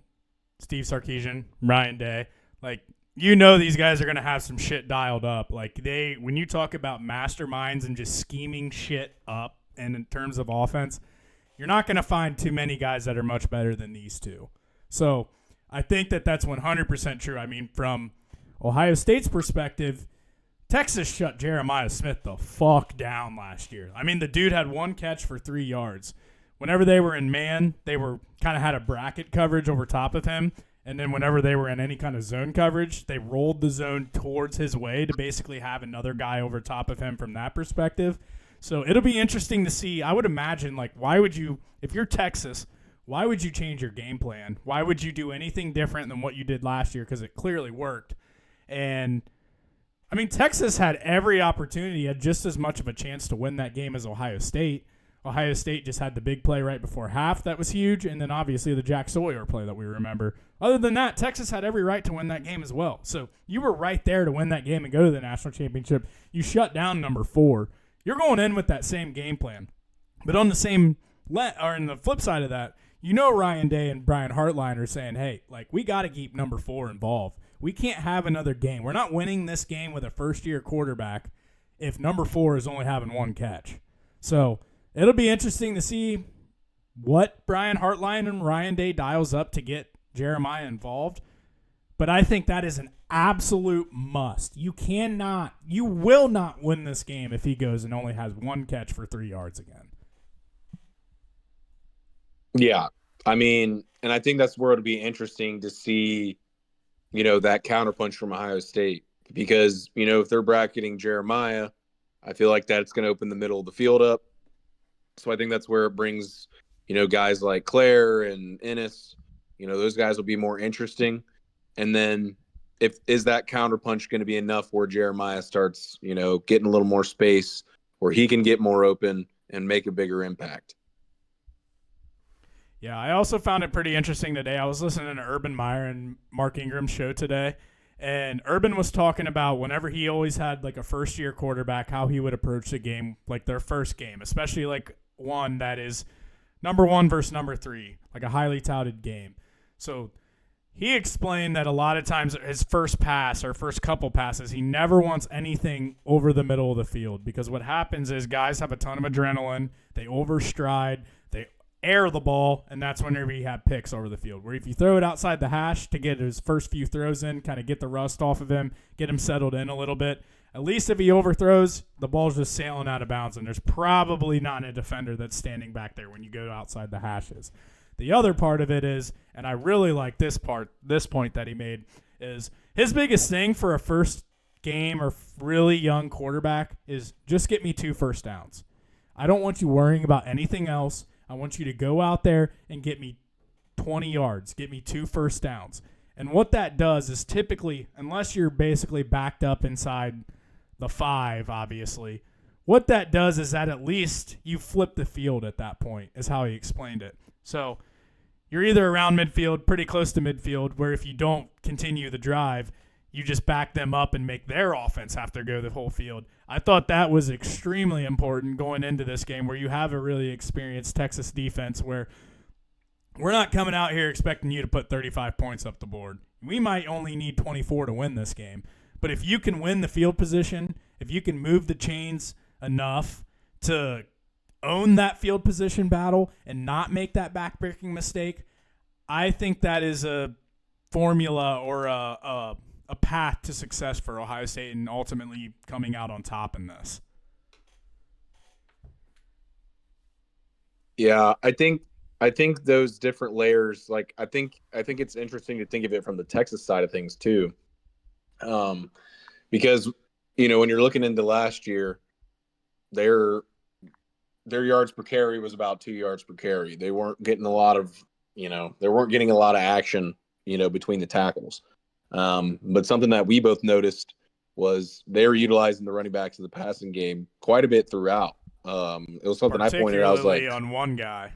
Steve Sarkisian, Ryan Day. Like, these guys are going to have some shit dialed up. Like, when you talk about masterminds and just scheming shit up, and in terms of offense, you're not going to find too many guys that are much better than these two. So I think that that's 100% true. I mean, from Ohio State's perspective, Texas shut Jeremiah Smith the fuck down last year. I mean, the dude had one catch for 3 yards. Whenever they were in man, they were kind of had a bracket coverage over top of him. And then whenever they were in any kind of zone coverage, they rolled the zone towards his way to basically have another guy over top of him from that perspective. So it'll be interesting to see. I would imagine, like, why would you, if you're Texas, why would you change your game plan? Why would you do anything different than what you did last year? Because it clearly worked. And, I mean, Texas had every opportunity, had just as much of a chance to win that game as Ohio State. Ohio State just had the big play right before half that was huge, and then obviously the Jack Sawyer play that we remember. Other than that, Texas had every right to win that game as well. So you were right there to win that game and go to the national championship. You shut down number 4. You're going in with that same game plan. But on the flip side of that, Ryan Day and Brian Hartline are saying, hey, like, we got to keep number 4 involved. We can't have another game. We're not winning this game with a first-year quarterback if number 4 is only having one catch. So it'll be interesting to see what Brian Hartline and Ryan Day dials up to get Jeremiah involved. But I think that is an absolute must. You will not win this game if he goes and only has one catch for 3 yards again. Yeah. I mean, and I think that's where it'll be interesting to see, that counterpunch from Ohio State. Because, if they're bracketing Jeremiah, I feel like that's going to open the middle of the field up. So I think that's where it brings, guys like Claire and Ennis, those guys will be more interesting. And then is that counterpunch going to be enough where Jeremiah starts, getting a little more space where he can get more open and make a bigger impact? Yeah, I also found it pretty interesting today. I was listening to Urban Meyer and Mark Ingram's show today, and Urban was talking about whenever he always had like a first-year quarterback, how he would approach the game, like their first game, especially like one that is number 1 versus number 3, like a highly touted game. So he explained that a lot of times his first pass or first couple passes, he never wants anything over the middle of the field because what happens is guys have a ton of adrenaline, they overstride, they air the ball, and that's whenever you have picks over the field. Where if you throw it outside the hash to get his first few throws in, kind of get the rust off of him, get him settled in a little bit, at least if he overthrows, the ball's just sailing out of bounds, and there's probably not a defender that's standing back there when you go outside the hashes. The other part of it is, and I really like this point that he made, is his biggest thing for a first game or really young quarterback is just get me 2 first downs. I don't want you worrying about anything else. I want you to go out there and get me 20 yards, get me 2 first downs. And what that does is typically, unless you're basically backed up inside the 5, obviously, what that does is that at least you flip the field at that point, is how he explained it. So you're either around midfield, pretty close to midfield, where if you don't continue the drive, you just back them up and make their offense have to go the whole field. I thought that was extremely important going into this game where you have a really experienced Texas defense where we're not coming out here expecting you to put 35 points up the board. We might only need 24 to win this game. But if you can win the field position, if you can move the chains enough to own that field position battle and not make that backbreaking mistake, I think that is a formula or a path to success for Ohio State and ultimately coming out on top in this. Yeah, I think those different layers, like I think it's interesting to think of it from the Texas side of things too. Because when you're looking into last year, their yards per carry was about 2 yards per carry. They weren't getting a lot of action, between the tackles. But something that we both noticed was they were utilizing the running backs in the passing game quite a bit throughout. It was something I pointed out. I was like, on one guy.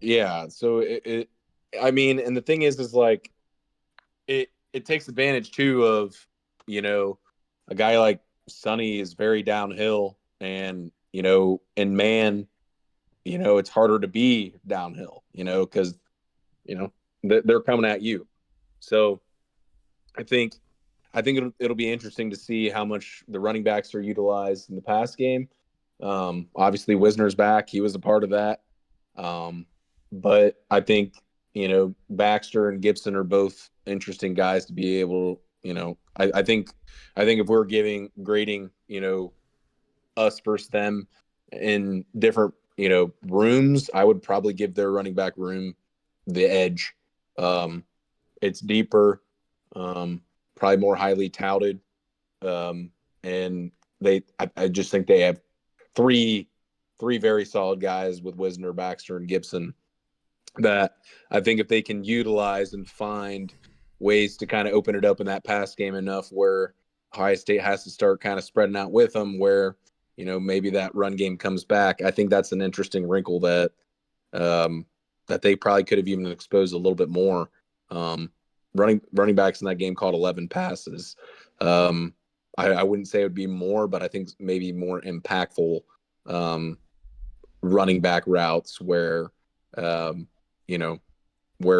Yeah. So and the thing is like it takes advantage too of, a guy like Sonny is very downhill, and in man, it's harder to be downhill, because they're coming at you. So I think it'll be interesting to see how much the running backs are utilized in the pass game. Obviously, Wisner's back; he was a part of that. But I think Baxter and Gibson are both interesting guys to be able. I think if we're grading, us versus them in different rooms, I would probably give their running back room the edge. It's deeper, probably more highly touted, and I just think they have three very solid guys with Wisner, Baxter, and Gibson that I think if they can utilize and find ways to kind of open it up in that pass game enough where Ohio State has to start kind of spreading out with them, where maybe that run game comes back. I think that's an interesting wrinkle that they probably could have even exposed a little bit more. Running backs in that game caught 11 passes. I wouldn't say it would be more, but I think maybe more impactful running back routes where where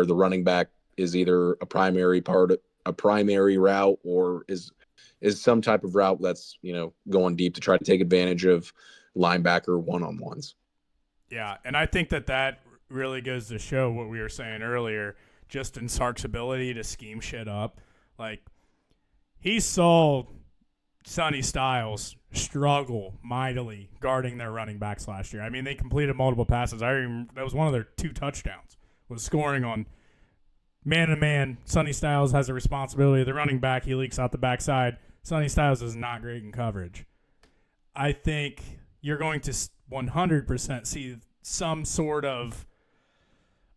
the running back is either a primary route or is some type of route that's going deep to try to take advantage of linebacker one-on-ones. Yeah, and I think that really goes to show what we were saying earlier, just in Sark's ability to scheme shit up. Like, he saw Sonny Styles struggle mightily guarding their running backs last year. I mean, they completed multiple passes. That was one of their 2 touchdowns, was scoring on man-to-man. Sonny Styles has a responsibility. The running back, he leaks out the backside. Sonny Styles is not great in coverage. I think you're going to 100% see some sort of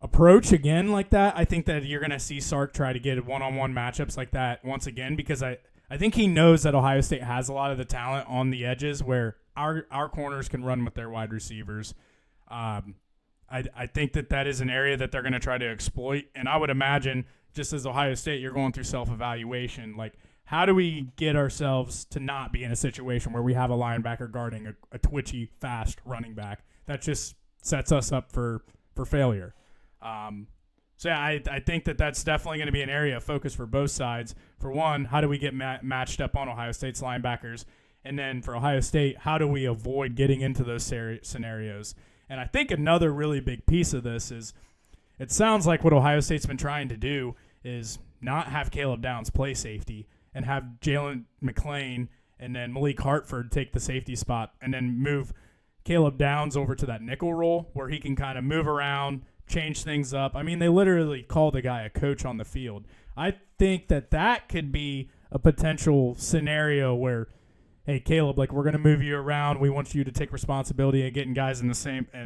approach again like that. I think that you're going to see Sark try to get one-on-one matchups like that once again, because I think he knows that Ohio State has a lot of the talent on the edges where our corners can run with their wide receivers. I think that is an area that they're going to try to exploit. And I would imagine, just as Ohio State, you're going through self-evaluation. Like, how do we get ourselves to not be in a situation where we have a linebacker guarding a twitchy, fast running back? That just sets us up for failure. So, yeah, I think that's definitely going to be an area of focus for both sides. For one, how do we get matched up on Ohio State's linebackers? And then for Ohio State, how do we avoid getting into those scenarios? And I think another really big piece of this is it sounds like what Ohio State's been trying to do is not have Caleb Downs play safety and have Jalen McClain and then Malik Hartford take the safety spot and then move Caleb Downs over to that nickel role where he can kind of move around, change things up. I mean, they literally call the guy a coach on the field. I think that could be a potential scenario where, hey, Caleb, like, we're going to move you around. We want you to take responsibility of getting guys in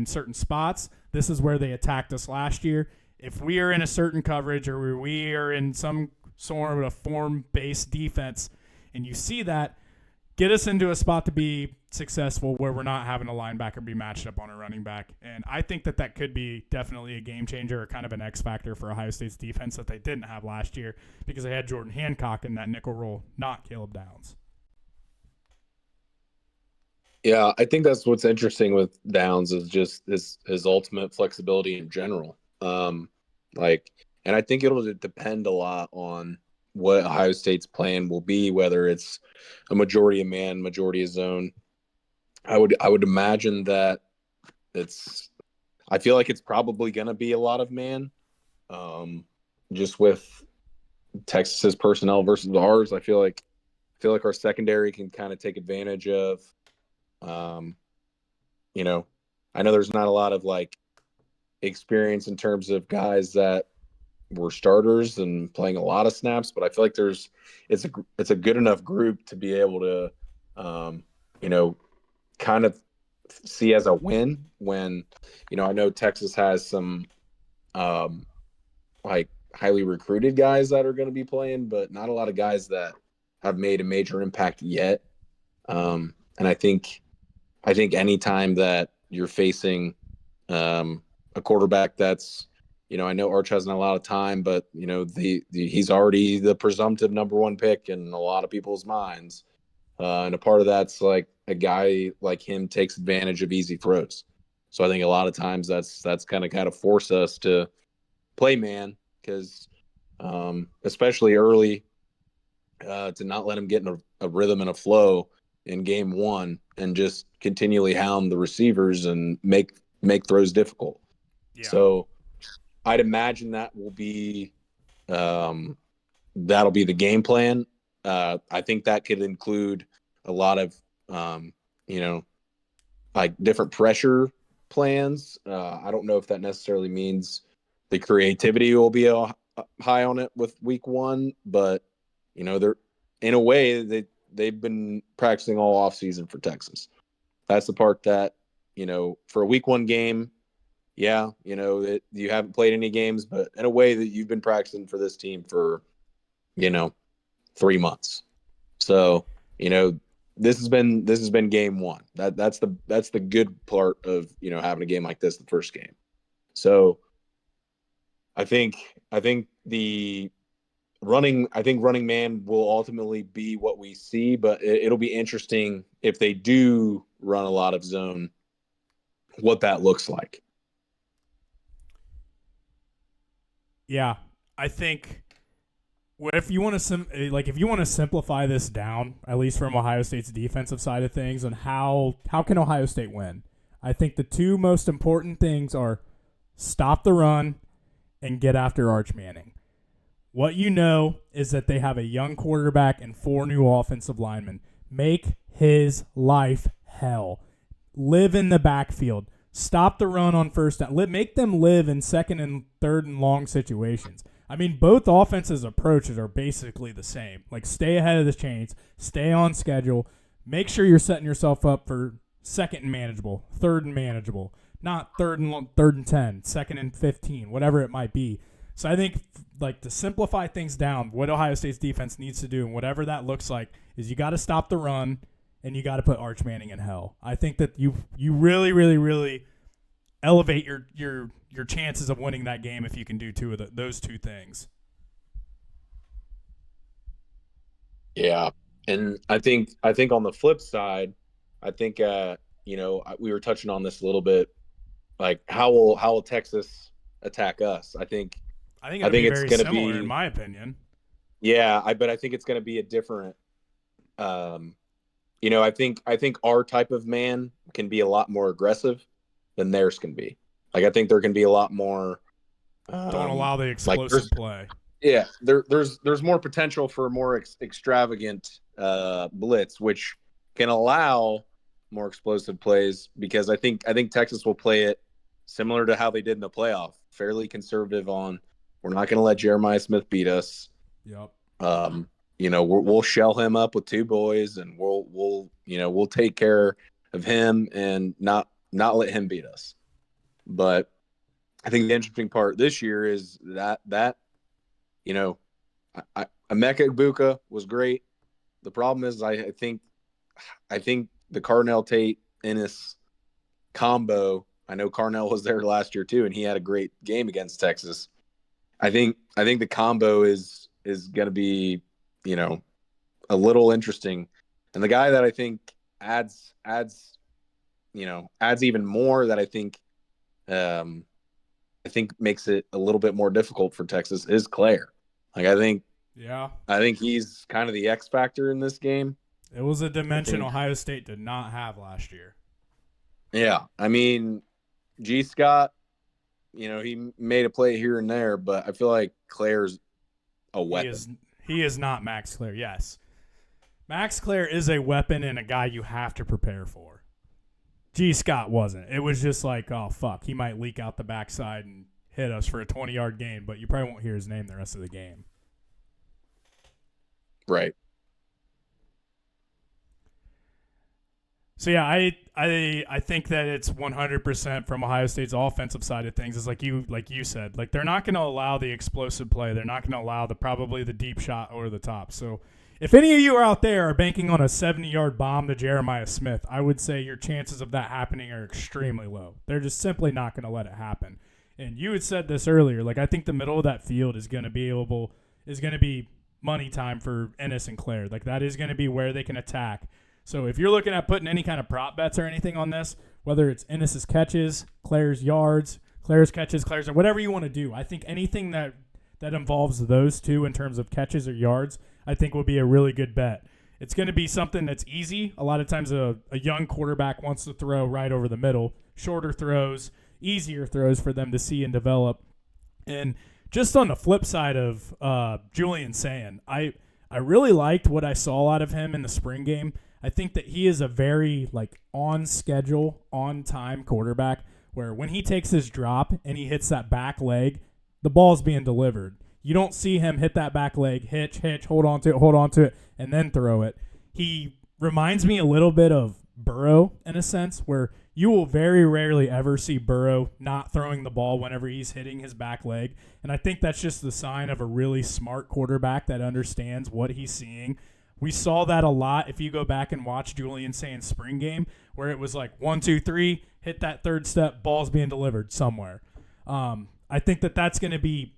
certain spots. This is where they attacked us last year. If we are in a certain coverage or we are in some sort of a form-based defense and you see that, get us into a spot to be successful where we're not having a linebacker be matched up on a running back. And I think that could be definitely a game changer or kind of an X factor for Ohio State's defense that they didn't have last year because they had Jordan Hancock in that nickel role, not Caleb Downs. Yeah, I think that's what's interesting with Downs is just his ultimate flexibility in general. And I think it'll depend a lot on what Ohio State's plan will be, whether it's a majority of man, majority of zone. I would imagine that I feel like it's probably going to be a lot of man, just with Texas's personnel versus ours. I feel like our secondary can kind of take advantage of. I know there's not a lot of experience in terms of guys that were starters and playing a lot of snaps, but I feel like it's a good enough group to be able to, kind of see as a win when, I know Texas has some, highly recruited guys that are going to be playing, but not a lot of guys that have made a major impact yet. And I think any time that you're facing a quarterback that's I know Arch hasn't a lot of time, but he's already the presumptive number one pick in a lot of people's minds. And a part of that's like a guy like him takes advantage of easy throws. So I think a lot of times that's kind of force us to play man because especially early to not let him get in a rhythm and a flow in game one and just continually hound the receivers and make throws difficult. Yeah. So I'd imagine that will be that'll be the game plan. I think that could include a lot of like different pressure plans. I don't know if that necessarily means the creativity will be high on it with week one, but they're in a way they've been practicing all off season for Texas. That's the part that for a week one game. Yeah, you haven't played any games, but in a way that you've been practicing for this team for, 3 months. So, this has been game one. That's the good part of, having a game like this, the first game. So I think running man will ultimately be what we see, but it'll be interesting if they do run a lot of zone, what that looks like. Yeah, I think if you want to simplify this down, at least from Ohio State's defensive side of things, and how can Ohio State win? I think the two most important things are stop the run and get after Arch Manning. What you know is that they have a young quarterback and 4 new offensive linemen. Make his life hell. Live in the backfield. Stop the run on first down. Make them live in second and third and long situations. I mean, both offenses' approaches are basically the same. Like, stay ahead of the chains, stay on schedule, make sure you're setting yourself up for second and manageable, third and manageable, not third and 10, second and 15, whatever it might be. So I think, to simplify things down, what Ohio State's defense needs to do, and whatever that looks like, is you got to stop the run and you got to put Arch Manning in hell. I think that you really, really, really elevate your chances of winning that game if you can do those two things. Yeah, and I think on the flip side, I think we were touching on this a little bit. Like, how will Texas attack us? I think it's very going to similar, be, in my opinion. Yeah, I think it's going to be a different. I think our type of man can be a lot more aggressive than theirs can be. Like, I think there can be a lot more. Don't allow the explosive play. Yeah, there's more potential for more extravagant blitz, which can allow more explosive plays, because I think Texas will play it similar to how they did in the playoff, fairly conservative on, we're not going to let Jeremiah Smith beat us. Yep. We'll shell him up with 2 boys, and we'll take care of him and not let him beat us. But I think the interesting part this year is that Emeka Egbuka was great. The problem is I think the Carnell Tate Ennis combo. I know Carnell was there last year too, and he had a great game against Texas. I think the combo is going to be a little interesting, and the guy that I think adds even more, that I think makes it a little bit more difficult for Texas, is Claire. Like, I think he's kind of the X factor in this game. It was a dimension Ohio State did not have last year. Yeah, I mean, G. Scott, he made a play here and there, but I feel like Claire's a weapon. He is not Max Claire, yes. Max Claire is a weapon and a guy you have to prepare for. G. Scott wasn't. It was just like, oh, fuck, he might leak out the backside and hit us for a 20-yard gain, but you probably won't hear his name the rest of the game. Right. So, yeah, I think that it's 100% from Ohio State's offensive side of things. Is like you said, like, they're not going to allow the explosive play. They're not going to allow probably the deep shot over the top. So if any of you are out there are banking on a 70-yard bomb to Jeremiah Smith, I would say your chances of that happening are extremely low. They're just simply not going to let it happen. And you had said this earlier. Like, I think the middle of that field is going to be money time for Ennis and Claire. Like, that is going to be where they can attack. So if you're looking at putting any kind of prop bets or anything on this, whether it's Ennis's catches, Claire's yards, Claire's catches, Claire's, or whatever you want to do, I think anything that involves those two in terms of catches or yards, I think will be a really good bet. It's going to be something that's easy. A lot of times a young quarterback wants to throw right over the middle, shorter throws, easier throws for them to see and develop. And just on the flip side of Julian Sayin, I really liked what I saw out of him in the spring game. I think that he is a very on schedule, on time quarterback where when he takes his drop and he hits that back leg, the ball's being delivered. You don't see him hit that back leg, hitch, hold on to it, and then throw it. He reminds me a little bit of Burrow in a sense, where you will very rarely ever see Burrow not throwing the ball whenever he's hitting his back leg. And I think that's just the sign of a really smart quarterback that understands what he's seeing. We saw that a lot if you go back and watch Julian Sayin's spring game, where it was 1, 2, 3, hit that third step, ball's being delivered somewhere. I think that that's going to be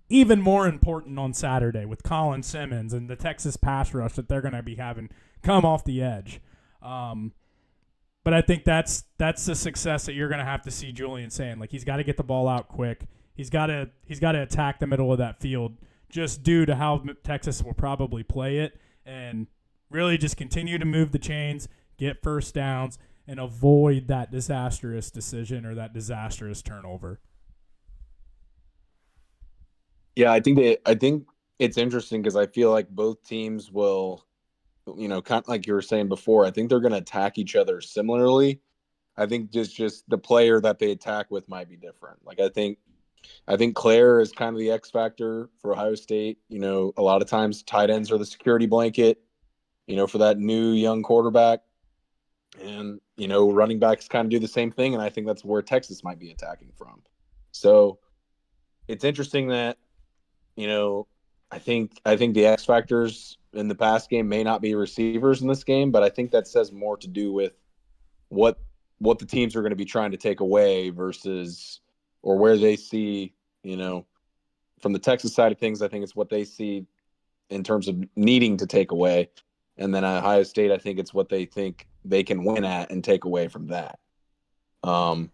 even more important on Saturday with Colin Simmons and the Texas pass rush that they're going to be having come off the edge. But I think that's the success that you're going to have to see Julian Sayin. He's got to get the ball out quick. He's got to attack the middle of that field just due to how Texas will probably play it, and really just continue to move the chains, get first downs, and avoid that disastrous decision or that disastrous turnover. Yeah, I think it's interesting because I feel like both teams will, kind of like you were saying before, I think they're going to attack each other similarly. I think just the player that they attack with might be different. I think Claire is kind of the X factor for Ohio State. A lot of times tight ends are the security blanket, for that new young quarterback. And, running backs kind of do the same thing. And I think that's where Texas might be attacking from. So it's interesting that, I think the X factors in the pass game may not be receivers in this game, but I think that says more to do with what the teams are going to be trying to take away versus or where they see, from the Texas side of things, I think it's what they see in terms of needing to take away. And then Ohio State, I think it's what they think they can win at and take away from that. But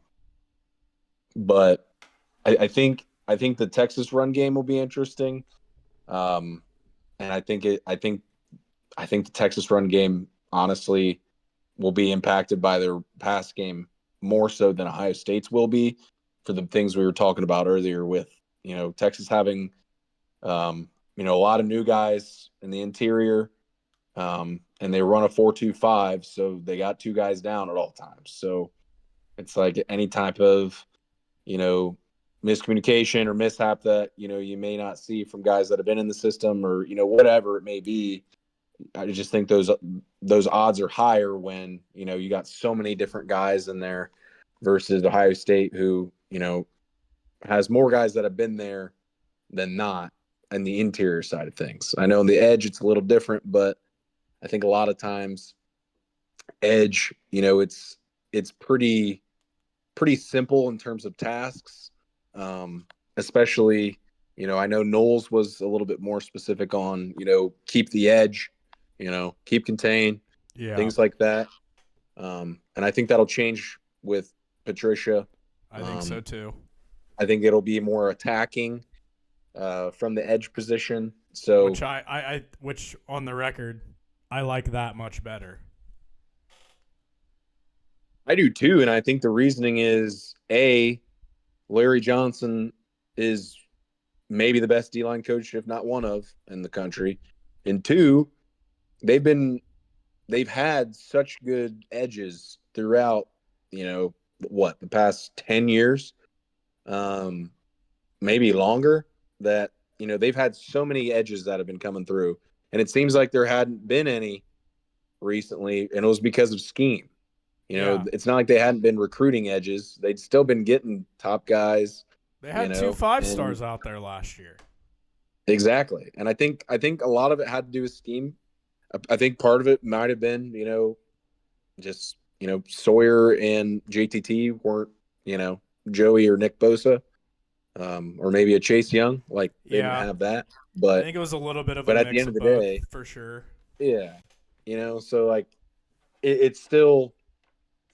I think the Texas run game will be interesting. And I think the Texas run game, honestly, will be impacted by their pass game more so than Ohio State's will be, for the things we were talking about earlier with, Texas having, a lot of new guys in the interior, and they run a 4-2-5, so they got two guys down at all times. So it's like any type of, miscommunication or mishap that, you may not see from guys that have been in the system or, whatever it may be. I just think those odds are higher when, you got so many different guys in there versus Ohio State, who, has more guys that have been there than not in the interior side of things. I know on the edge it's a little different, but I think a lot of times edge, it's pretty simple in terms of tasks. Especially, I know Knowles was a little bit more specific on, keep the edge, keep contain, things like that. And I think that'll change with Patricia. I think so too. I think it'll be more attacking from the edge position. So which on the record, I like that much better. I do too, and I think the reasoning is Larry Johnson is maybe the best D-line coach, if not one of, in the country. And two, they've had such good edges throughout, the past 10 years, maybe longer, that, they've had so many edges that have been coming through. And it seems like there hadn't been any recently, and it was because of scheme. It's not like they hadn't been recruiting edges. They'd still been getting top guys. They had 2 5-stars out there last year. Exactly. And I think a lot of it had to do with scheme. I think part of it might have been, just, Sawyer and JTT weren't, Joey or Nick Bosa, or maybe a Chase Young. Like they didn't Yeah, have that, I but think it was a little bit of a at the mix end of of the both day, for sure. yeah, so like it's still,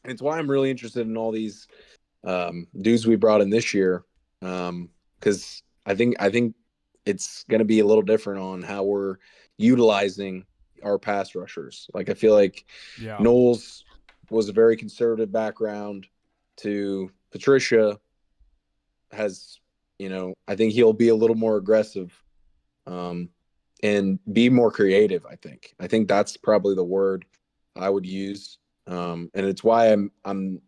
it's why I'm really interested in all these dudes we brought in this year, because I think it's going to be a little different on how we're utilizing our pass rushers. Like I feel like Yeah. Knowles was a very conservative background to Patricia has, I think he'll be a little more aggressive, um, and be more creative. I think that's probably the word I would use. And it's why I'm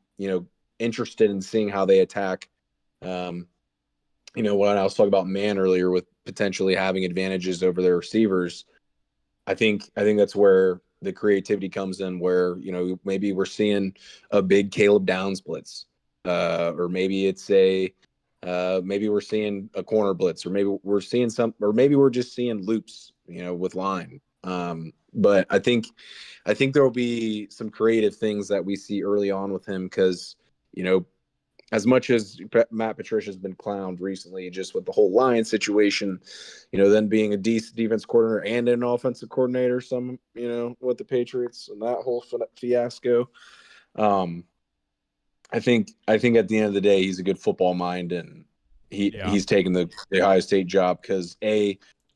interested in seeing how they attack. Um, when I was talking about man earlier with potentially having advantages over their receivers, I think that's where the creativity comes in, where maybe we're seeing a big Caleb Downs blitz, or maybe it's maybe we're seeing a corner blitz, or maybe we're seeing or maybe we're just seeing loops, with line. But I think there will be some creative things that we see early on with him, because you know as much as Matt Patricia's been clowned recently, just with the whole Lions situation, then being a defense coordinator and an offensive coordinator, with the Patriots and that whole fiasco. Um, I think at the end of the day, he's a good football mind, and Yeah. he's taken the Ohio State job because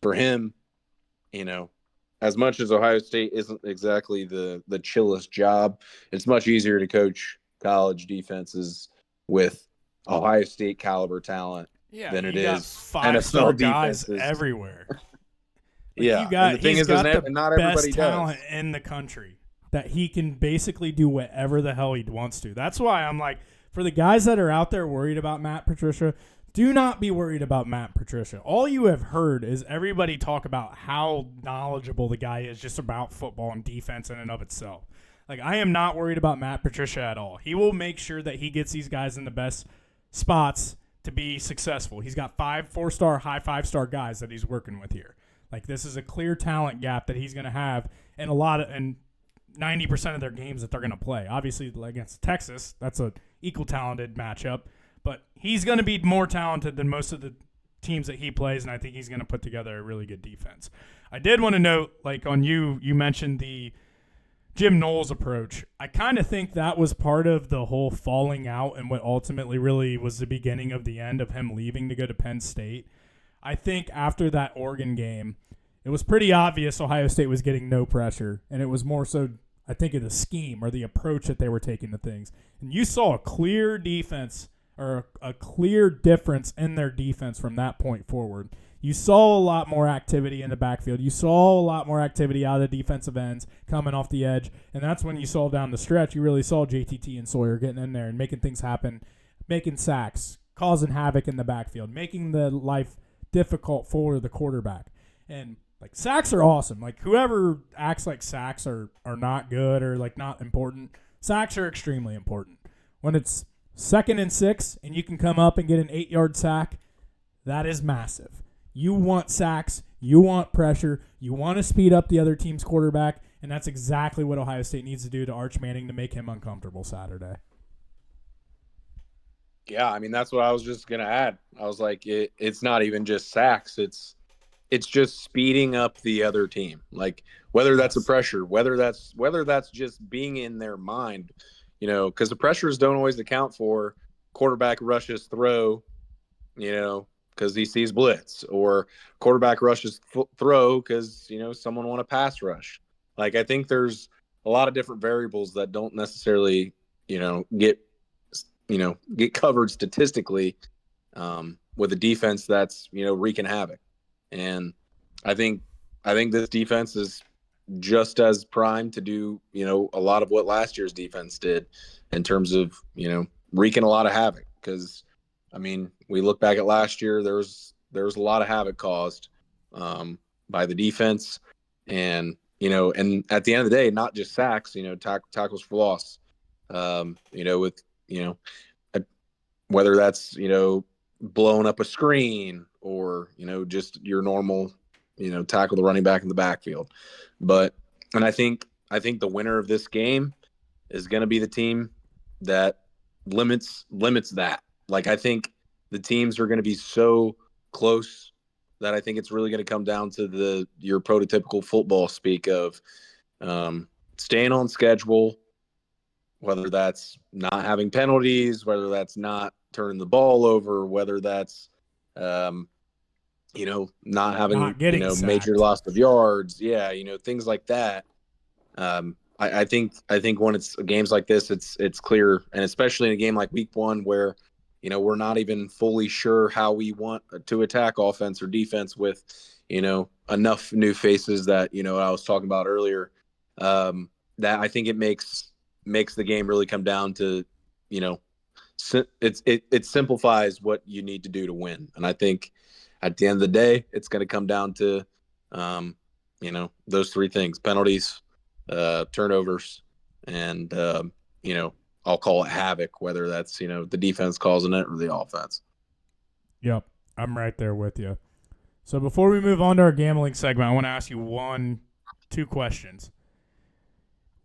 for him, you know, as much as Ohio State isn't exactly the chillest job, it's much easier to coach college defenses with Ohio State caliber talent Yeah, than it you got is 5-star NFL guys defenses. everywhere. Like Yeah, and the thing he's is got the not best everybody talent does. in the country that he can basically do whatever the hell he wants to. That's why I'm like, for the guys that are out there worried about Matt Patricia, do not be worried about Matt Patricia. All you have heard is everybody talk about how knowledgeable the guy is just about football and defense in and of itself. Like, I am not worried about Matt Patricia at all. He will make sure that he gets these guys in the best spots to be successful. He's got 4-star, high 5-star guys that he's working with here. Like, this is a clear talent gap that he's going to have in 90% of their games that they're going to play. Obviously, against Texas, that's an equal talented matchup, but he's going to be more talented than most of the teams that he plays, and I think he's going to put together a really good defense. I did want to note, like on you mentioned the Jim Knowles approach. I kind of think that was part of the whole falling out and what ultimately really was the beginning of the end of him leaving to go to Penn State. I think after that Oregon game, it was pretty obvious Ohio State was getting no pressure, and it was more so, I think, of the scheme or the approach that they were taking to things. And you saw a clear defense or a clear difference in their defense from that point forward. You saw a lot more activity in the backfield. You saw a lot more activity out of the defensive ends coming off the edge, and that's when you saw down the stretch, you really saw JTT and Sawyer getting in there and making things happen, making sacks, causing havoc in the backfield, making the life difficult for the quarterback. And like, sacks are awesome. Like, whoever acts like sacks are not good or like not important, sacks are extremely important. When it's 2nd and 6 and you can come up and get an 8-yard sack, that is massive. You want sacks, you want pressure, you want to speed up the other team's quarterback, and that's exactly what Ohio State needs to do to Arch Manning to make him uncomfortable Saturday. Yeah, I mean that's what I was just gonna add. I was like, it's not even just sacks; it's just speeding up the other team. Like whether that's a pressure, whether that's just being in their mind, because the pressures don't always account for quarterback rushes throw, because he sees blitz, or quarterback rushes throw because someone want a pass rush. Like I think there's a lot of different variables that don't necessarily get get covered statistically, with a defense that's wreaking havoc. And I think this defense is just as primed to do a lot of what last year's defense did in terms of wreaking a lot of havoc. Because I mean, we look back at last year, there was a lot of havoc caused by the defense, and and at the end of the day, not just sacks, tackles for loss, with whether that's blowing up a screen, or just your normal tackle the running back in the backfield. And I think the winner of this game is going to be the team that limits that. Like, I think the teams are going to be so close that I think it's really going to come down to your prototypical football speak of staying on schedule, whether that's not having penalties, whether that's not turning the ball over, whether that's not having Not getting major sacked. loss of yards, things like that. I think when it's games like this, it's clear, and especially in a game like Week 1 where we're not even fully sure how we want to attack offense or defense with enough new faces that I was talking about earlier. That I think it makes the game really come down to it simplifies what you need to do to win, and I think at the end of the day, it's going to come down to those three things: penalties, turnovers, and I'll call it havoc, whether that's the defense causing it or the offense. Yep, I'm right there with you. So before we move on to our gambling segment, I want to ask you two questions.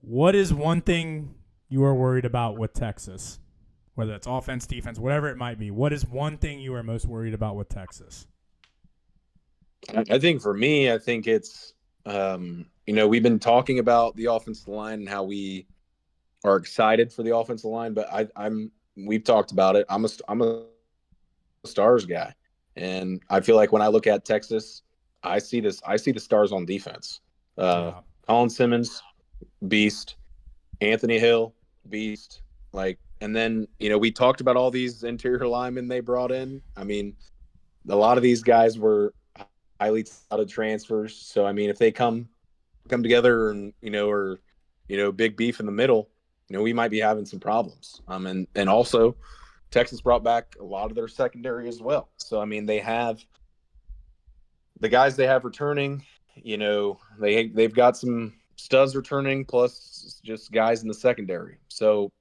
What is one thing you are worried about with Texas? Whether it's offense, defense, whatever it might be. What is one thing you are most worried about with Texas? I think for me, I think it's we've been talking about the offensive line and how we are excited for the offensive line, but we've talked about it. I'm a stars guy, and I feel like when I look at Texas, I see the stars on defense. Colin Simmons, beast. Anthony Hill, beast. And then we talked about all these interior linemen they brought in. I mean, a lot of these guys were highly touted transfers. So I mean, if they come together and or big beef in the middle, we might be having some problems. And also Texas brought back a lot of their secondary as well. So I mean, they have the guys they have returning. They've got some studs returning plus just guys in the secondary. So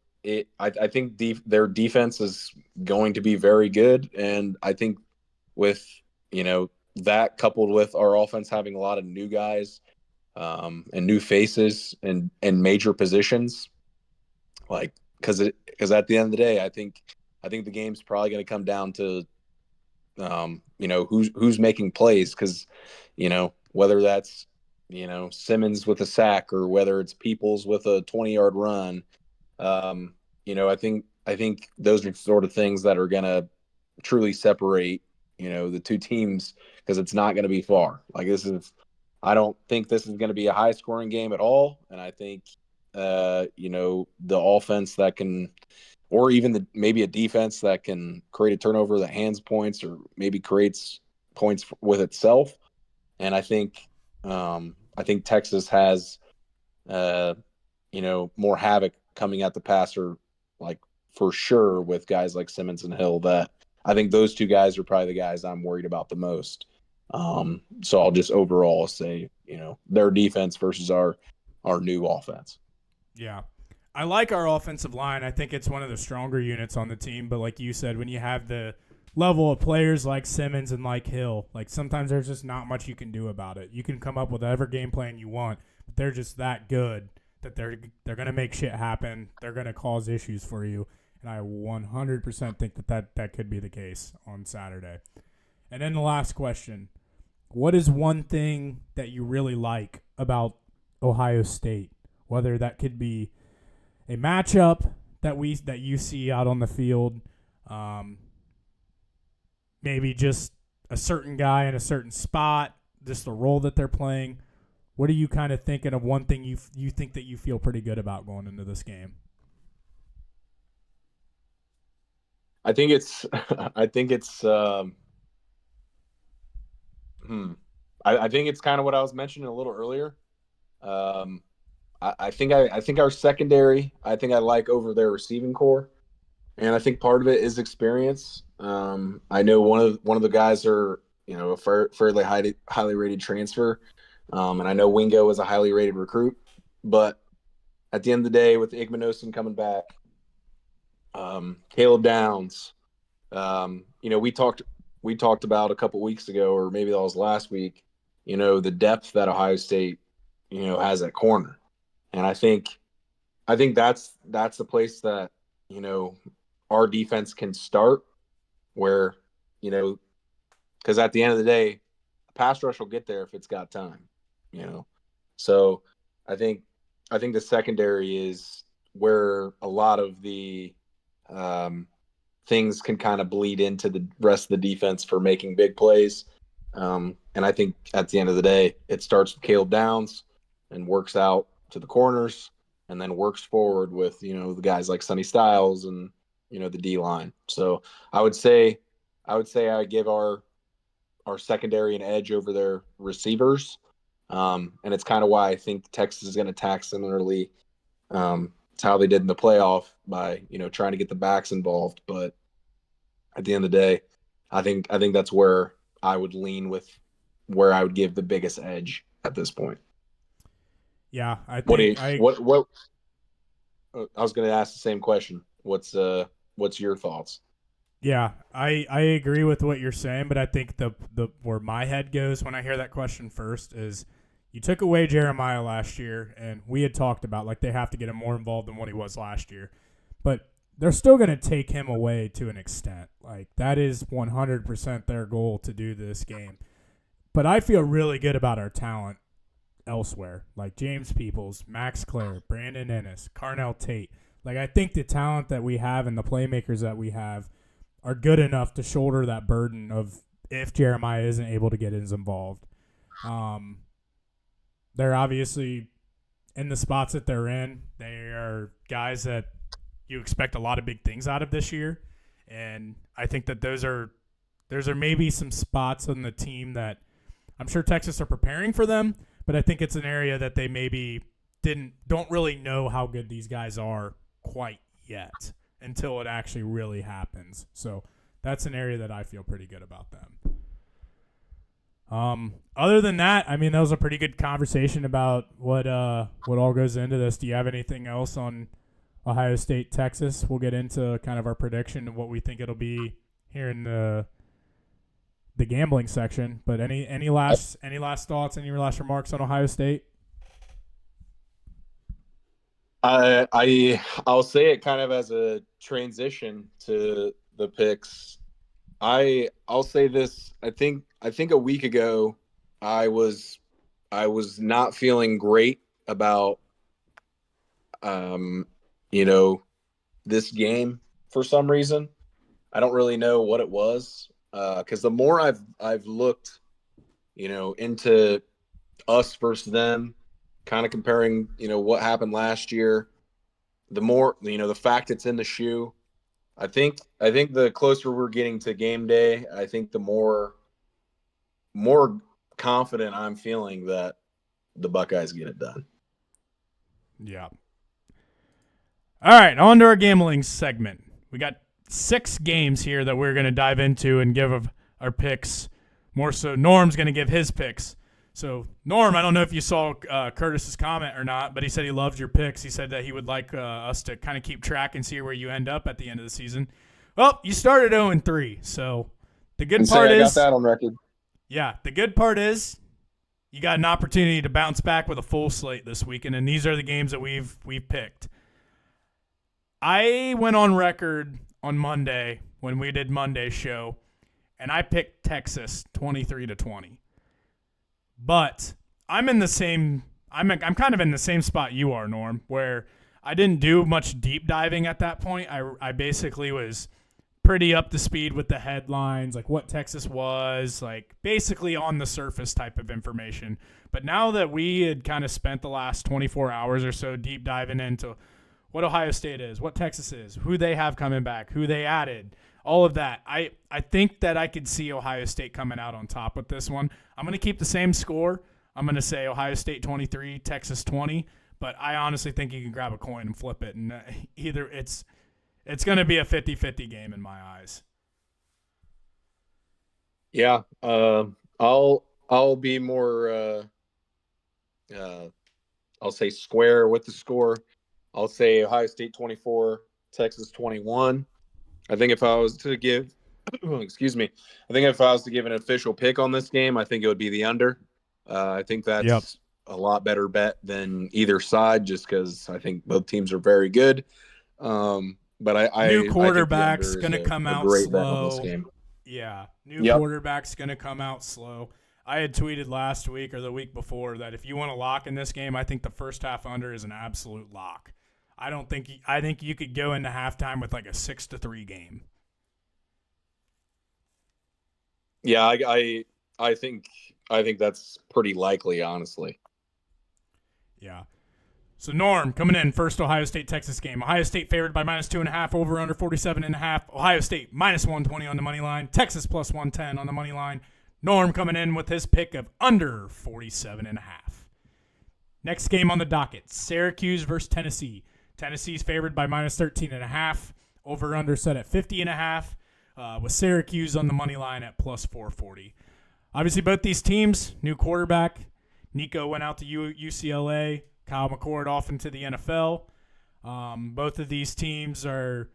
I think their defense is going to be very good, and I think with that coupled with our offense having a lot of new guys and new faces and major positions, because at the end of the day, I think the game's probably going to come down to who's making plays, because whether that's Simmons with a sack or whether it's Peoples with a 20-yard run. I think those are sort of things that are going to truly separate, the two teams, because it's not going to be far. I don't think this is going to be a high scoring game at all. And I think, the offense that can, or even maybe a defense that can create a turnover that hands points or maybe creates points with itself. And I think Texas has, more havoc coming at the passer, for sure, with guys like Simmons and Hill. That I think those two guys are probably the guys I'm worried about the most. So I'll just overall say, their defense versus our new offense. Yeah. I like our offensive line. I think it's one of the stronger units on the team. But like you said, when you have the level of players like Simmons and like Hill, sometimes there's just not much you can do about it. You can come up with whatever game plan you want, but they're just that good that they're going to make shit happen. They're going to cause issues for you. And I 100% think that could be the case on Saturday. And then the last question. What is one thing that you really like about Ohio State? Whether that could be a matchup that you see out on the field, maybe just a certain guy in a certain spot, just the role that they're playing. What are you kind of thinking of one thing you think that you feel pretty good about going into this game? I think it's I think it's kind of what I was mentioning a little earlier. I think our secondary, I think I like over their receiving core, and I think part of it is experience. I know one of the guys are a fairly highly rated transfer, and I know Wingo is a highly rated recruit. But at the end of the day, with Igmanosin coming back, Caleb Downs, we talked about a couple weeks ago, or maybe that was last week. The depth that Ohio State has at corner. And I think that's the place that, our defense can start. where, because at the end of the day, a pass rush will get there if it's got time, you know. So I think the secondary is where a lot of the things can kind of bleed into the rest of the defense for making big plays. And I think at the end of the day, it starts with Caleb Downs and works out to the corners and then works forward with, the guys like Sonny Styles and, the D line. So I would say I give our secondary an edge over their receivers. And it's kind of why I think Texas is going to attack similarly to how they did in the playoff by, trying to get the backs involved. But at the end of the day, I think that's where I would lean with where I would give the biggest edge at this point. Yeah, I think I was going to ask the same question. What's your thoughts? Yeah, I agree with what you're saying, but I think the where my head goes when I hear that question first is you took away Jeremiah last year, and we had talked about like they have to get him more involved than what he was last year. But they're still going to take him away to an extent. Like that is 100% their goal to do this game. But I feel really good about our talent elsewhere, like James Peoples, Max Clare, Brandon Ennis, Carnell Tate. Like I think the talent that we have and the playmakers that we have are good enough to shoulder that burden of if Jeremiah isn't able to get as involved. They're obviously in the spots that they're in. They are guys that you expect a lot of big things out of this year, and I think that those are maybe some spots on the team that I'm sure Texas are preparing for them, but I think it's an area that they maybe don't really know how good these guys are quite yet until it actually really happens. So that's an area that I feel pretty good about them. Other than that, I mean, that was a pretty good conversation about what all goes into this. Do you have anything else on Ohio State, Texas? We'll get into kind of our prediction of what we think it'll be here in the gambling section. But any last thoughts, any last remarks on Ohio State? I'll say it kind of as a transition to the picks. I'll say this. I think a week ago I was not feeling great about this game for some reason. I don't really know what it was because the more I've looked into us versus them, kind of comparing what happened last year, the more the fact it's in the shoe. I think the closer we're getting to game day, I think the more confident I'm feeling that the Buckeyes get it done. Yeah. All right, on to our gambling segment. We got 6 games here that we're going to dive into and give our picks. More so, Norm's going to give his picks. So, Norm, I don't know if you saw Curtis's comment or not, but he said he loves your picks. He said that he would like us to kind of keep track and see where you end up at the end of the season. Well, you started 0-3, so the good part is I got that on record. Yeah, the good part is you got an opportunity to bounce back with a full slate this weekend, and these are the games that we've picked. I went on record on Monday when we did Monday's show, and I picked Texas 23-20. But I'm kind of in the same spot you are, Norm, where I didn't do much deep diving at that point. I basically was pretty up to speed with the headlines, like what Texas was, like basically on the surface type of information. But now that we had kind of spent the last 24 hours or so deep diving into what Ohio State is, what Texas is, who they have coming back, who they added, all of that, I think that I could see Ohio State coming out on top with this one. I'm going to keep the same score. I'm going to say Ohio State 23, Texas 20, but I honestly think you can grab a coin and flip it, and either it's going to be a 50-50 game in my eyes. Yeah, I'll be more I'll say square with the score. I'll say Ohio State 24, Texas 21. I think if I was to give excuse me, I think if I was to give an official pick on this game, I think it would be the under. I think that's a lot better bet than either side just because I think both teams are very good. but New I think the quarterback's under is going to come a out great bet on this slow. game. Yeah, new Yep. quarterback's going to come out slow. I had tweeted last week or the week before that if you want to lock in this game, I think the first half under is an absolute lock. I think you could go into halftime with like a 6-3 game. Yeah, I think that's pretty likely, honestly. Yeah. So Norm coming in first Ohio State Texas game. Ohio State favored by -2.5 over under 47.5. Ohio State -120 on the money line. Texas +110 on the money line. Norm coming in with his pick of under 47.5. Next game on the docket: Syracuse versus Tennessee. Tennessee's favored by -13.5. Over under set at 50.5. With Syracuse on the money line at +440. Obviously, both these teams, new quarterback. Nico went out to UCLA. Kyle McCord off into the NFL. Both of these teams are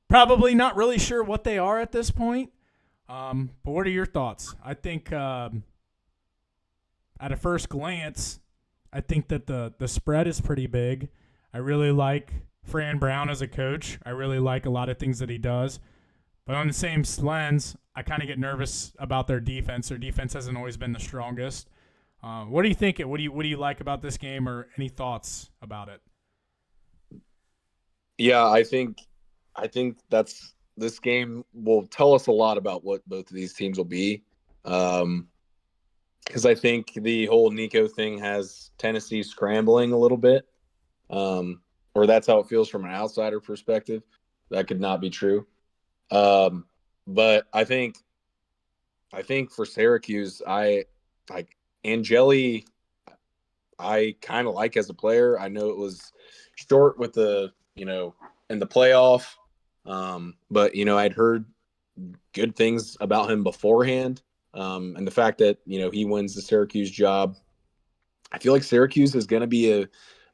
probably not really sure what they are at this point. But what are your thoughts? I think at a first glance, I think that the spread is pretty big. I really like Fran Brown as a coach. I really like a lot of things that he does. But on the same lens, I kind of get nervous about their defense. Their defense hasn't always been the strongest. What do you think? What do you like about this game, or any thoughts about it? Yeah, I think this game will tell us a lot about what both of these teams will be. Because I think the whole Nico thing has Tennessee scrambling a little bit, or that's how it feels from an outsider perspective. That could not be true. But I think for Syracuse, I like Angeli. I kind of like as a player. I know it was short with the in the playoff, but I'd heard good things about him beforehand, and the fact that he wins the Syracuse job. I feel like Syracuse is going to be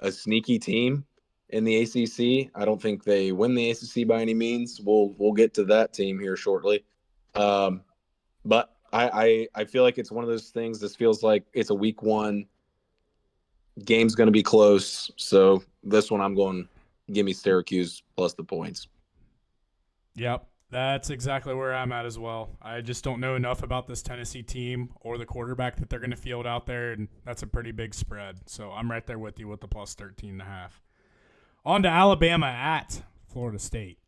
a sneaky team in the ACC. I don't think they win the ACC by any means. We'll get to that team here shortly. But I feel like it's one of those things. This feels like it's a week one. Game's going to be close. So this one I'm going give me Syracuse plus the points. Yep, that's exactly where I'm at as well. I just don't know enough about this Tennessee team or the quarterback that they're going to field out there, and that's a pretty big spread. So I'm right there with you with the plus 13.5. On to Alabama at Florida State.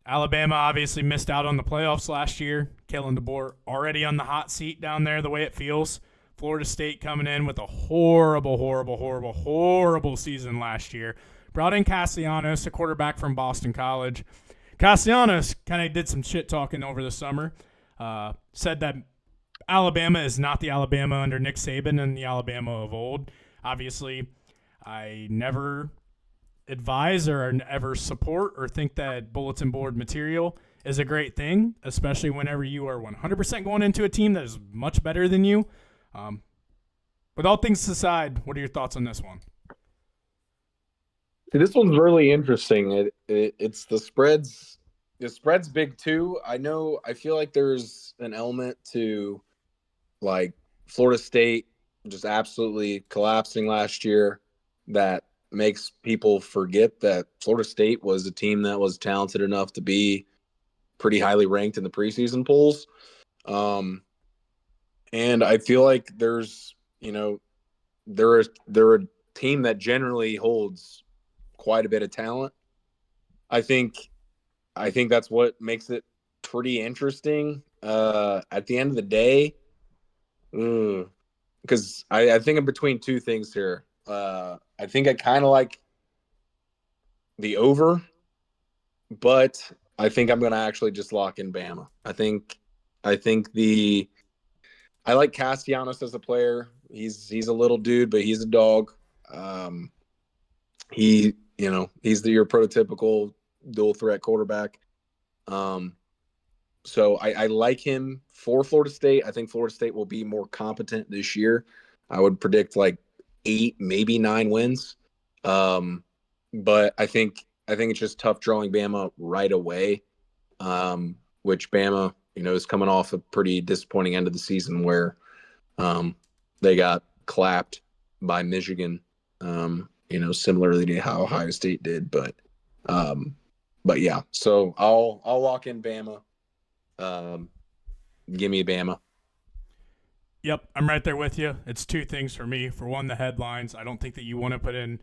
Alabama obviously missed out on the playoffs last year. Kalen DeBoer already on the hot seat down there the way it feels. Florida State coming in with a horrible season last year. Brought in Castellanos, a quarterback from Boston College. Castellanos kind of did some shit talking over the summer. Said that Alabama is not the Alabama under Nick Saban and the Alabama of old. Obviously, I never advise or ever support or think that bulletin board material is a great thing, especially whenever you are 100% going into a team that is much better than you. With all things aside, what are your thoughts on this one? This one's really interesting. It's the spreads. The spread's big too. I feel like there's an element to like Florida State just absolutely collapsing last year that makes people forget that Florida State was a team that was talented enough to be pretty highly ranked in the preseason polls. And I feel like there's, they're a team that generally holds quite a bit of talent. I think that's what makes it pretty interesting. At the end of the day, because I think I'm between two things here. I think I kind of like the over, but I think I'm going to actually just lock in Bama. I think I like Castellanos as a player. He's a little dude, but he's a dog. He's your prototypical dual threat quarterback. So I like him for Florida State. I think Florida State will be more competent this year. I would predict like 8, maybe 9 wins. But I think it's just tough drawing Bama right away. Which Bama, is coming off a pretty disappointing end of the season where they got clapped by Michigan, similarly to how Ohio State did. But But yeah, so I'll lock in Bama. Give me Bama. Yep, I'm right there with you. It's two things for me. For one, the headlines. I don't think that you want to put in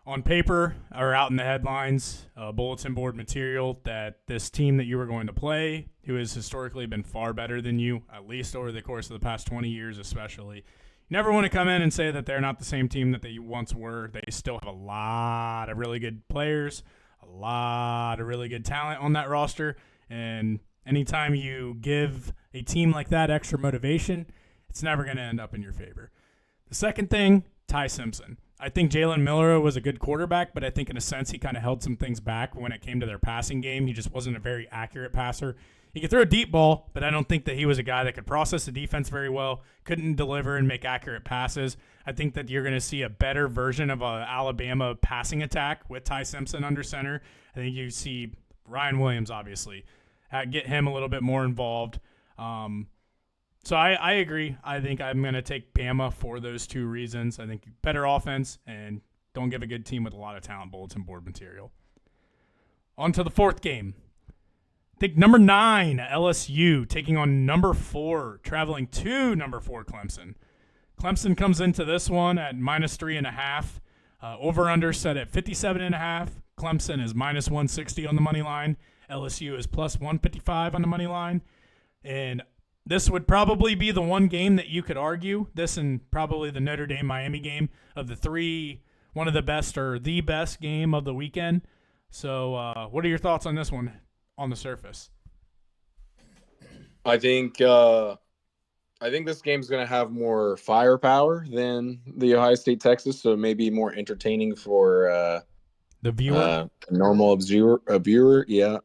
on paper or out in the headlines, bulletin board material that this team that you were going to play, who has historically been far better than you, at least over the course of the past 20 years especially, you never want to come in and say that they're not the same team that they once were. They still have a lot of really good players, a lot of really good talent on that roster, and anytime you give a team like that extra motivation, it's never going to end up in your favor. The second thing, Ty Simpson. I think Jalen Miller was a good quarterback, but I think in a sense he kind of held some things back when it came to their passing game. He just wasn't a very accurate passer. He could throw a deep ball, but I don't think that he was a guy that could process the defense very well, couldn't deliver and make accurate passes. I think that you're going to see a better version of an Alabama passing attack with Ty Simpson under center. I think you see Ryan Williams, obviously, get him a little bit more involved. So I agree. I think I'm going to take Bama for those two reasons. I think better offense and don't give a good team with a lot of talent bulletin board material. On to the fourth game. I think number 9, LSU, taking on number 4, traveling to number 4, Clemson. Clemson comes into this one at -3.5. Over-under set at 57.5. Clemson is -160 on the money line. LSU is +155 on the money line. And this would probably be the one game that you could argue, this and probably the Notre Dame-Miami game, of the three, one of the best or the best game of the weekend. So what are your thoughts on this one on the surface? I think this game's going to have more firepower than the Ohio State-Texas, so maybe more entertaining for the viewer, normal viewer. Yeah.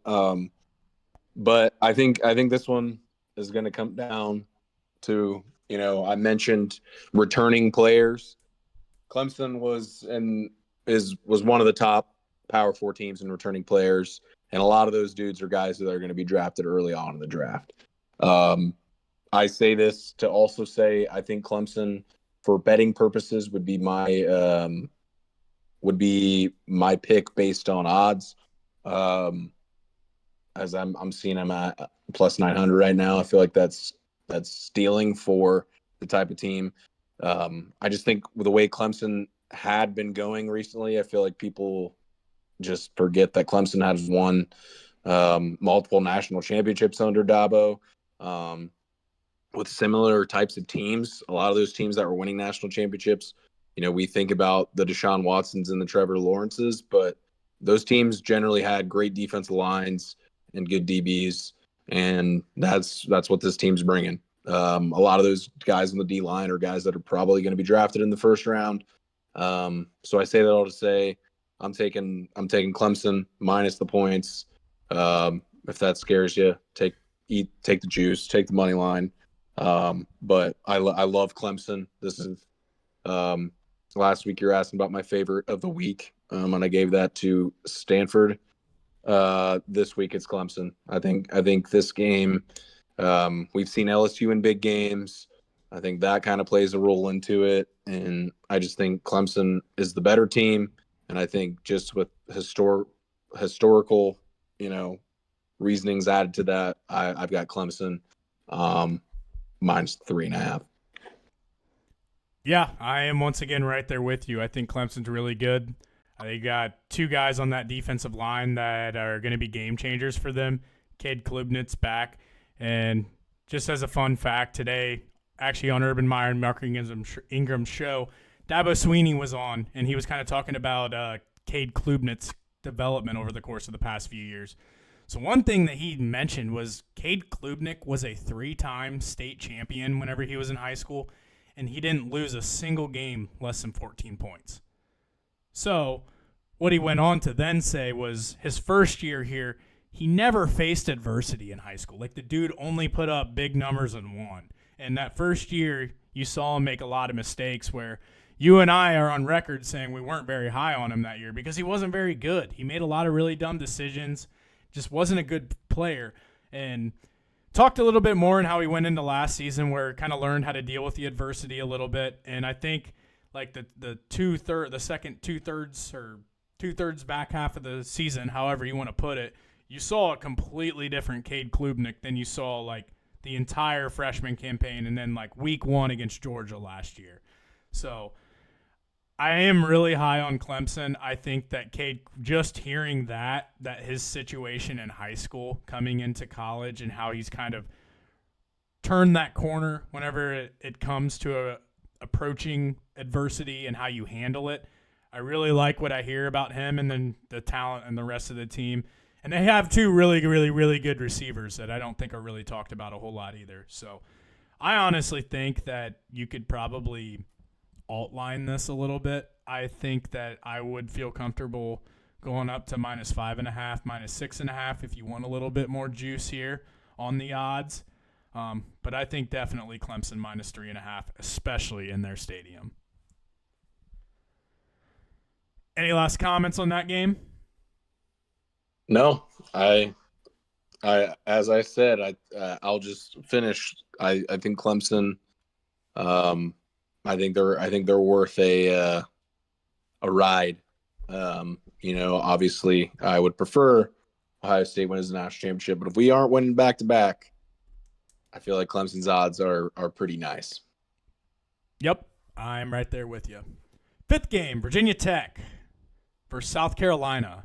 But I think this one is going to come down to, I mentioned returning players. Clemson was one of the top Power 4 teams in returning players, and a lot of those dudes are guys that are going to be drafted early on in the draft. I say this to also say I think Clemson, for betting purposes, would be my pick based on odds. As I'm seeing them at +900 right now. I feel like that's stealing for the type of team. I just think with the way Clemson had been going recently, I feel like people just forget that Clemson has won multiple national championships under Dabo with similar types of teams. A lot of those teams that were winning national championships, we think about the Deshaun Watsons and the Trevor Lawrences, but those teams generally had great defensive lines and good DBs, and that's what this team's bringing. A lot of those guys on the D line are guys that are probably going to be drafted in the first round. So I say that all to say I'm taking Clemson minus the points. If that scares you, take the juice, take the money line. But I love Clemson. This is last week you're asking about my favorite of the week, and I gave that to Stanford. This week it's Clemson. I think this game, we've seen LSU in big games. I think that kind of plays a role into it, and I just think Clemson is the better team. And I think just with historical, reasonings added to that, I've got Clemson -3.5. Yeah, I am once again right there with you. I think Clemson's really good. They got two guys on that defensive line that are going to be game changers for them. Cade Klubnik's back. And just as a fun fact, today, actually on Urban Meyer and Mark Ingram's show, Dabo Swinney was on, and he was kind of talking about Cade Klubnik's development over the course of the past few years. So one thing that he mentioned was Cade Klubnik was a 3-time state champion whenever he was in high school, and he didn't lose a single game less than 14 points. So what he went on to then say was his first year here, he never faced adversity in high school. Like, the dude only put up big numbers and won. And that first year, you saw him make a lot of mistakes where you and I are on record saying we weren't very high on him that year because he wasn't very good. He made a lot of really dumb decisions, just wasn't a good player. And talked a little bit more on how he went into last season where kind of learned how to deal with the adversity a little bit. And I think like the second 2/3 or 2/3 back half of the season, however you want to put it, you saw a completely different Cade Klubnik than you saw like the entire freshman campaign and then like week 1 against Georgia last year. So I am really high on Clemson. I think that Cade, just hearing that his situation in high school coming into college and how he's kind of turned that corner whenever it comes to approaching adversity and how you handle it. I really like what I hear about him and then the talent and the rest of the team. And they have 2 really, really, really good receivers that I don't think are really talked about a whole lot either. So I honestly think that you could probably alt-line this a little bit. I think that I would feel comfortable going up to -5.5, -6.5 if you want a little bit more juice here on the odds. But I think definitely Clemson -3.5, especially in their stadium. Any last comments on that game? No, I as I said, I'll just finish. I think Clemson. I think they're worth a ride. Obviously, I would prefer Ohio State wins the national championship, but if we aren't winning back to back, I feel like Clemson's odds are pretty nice. Yep, I'm right there with you. 5th game, Virginia Tech versus South Carolina.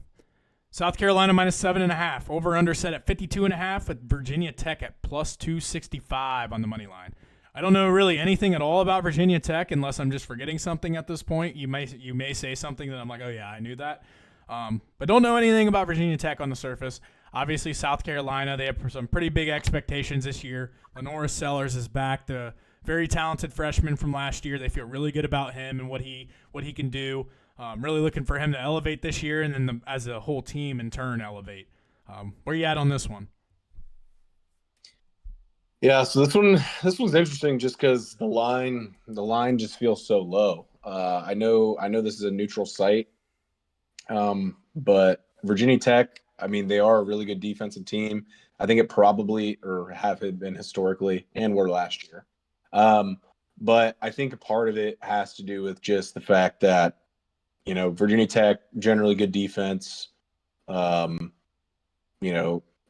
South Carolina -7.5. Over/under set at 52.5 with Virginia Tech at +265 on the money line. I don't know really anything at all about Virginia Tech unless I'm just forgetting something at this point. You may say something that I'm like, oh yeah, I knew that. But don't know anything about Virginia Tech on the surface. Obviously, South Carolina, they have some pretty big expectations this year. Lenora Sellers is back, the very talented freshman from last year. They feel really good about him and what he can do. Really looking for him to elevate this year and then as a whole team in turn elevate. Where you at on this one? Yeah, so this one's interesting just because the line just feels so low. I know this is a neutral site, but Virginia Tech, I mean, they are a really good defensive team. I think it probably or have been historically and were last year. But I think a part of it has to do with just the fact that Virginia Tech generally good defense.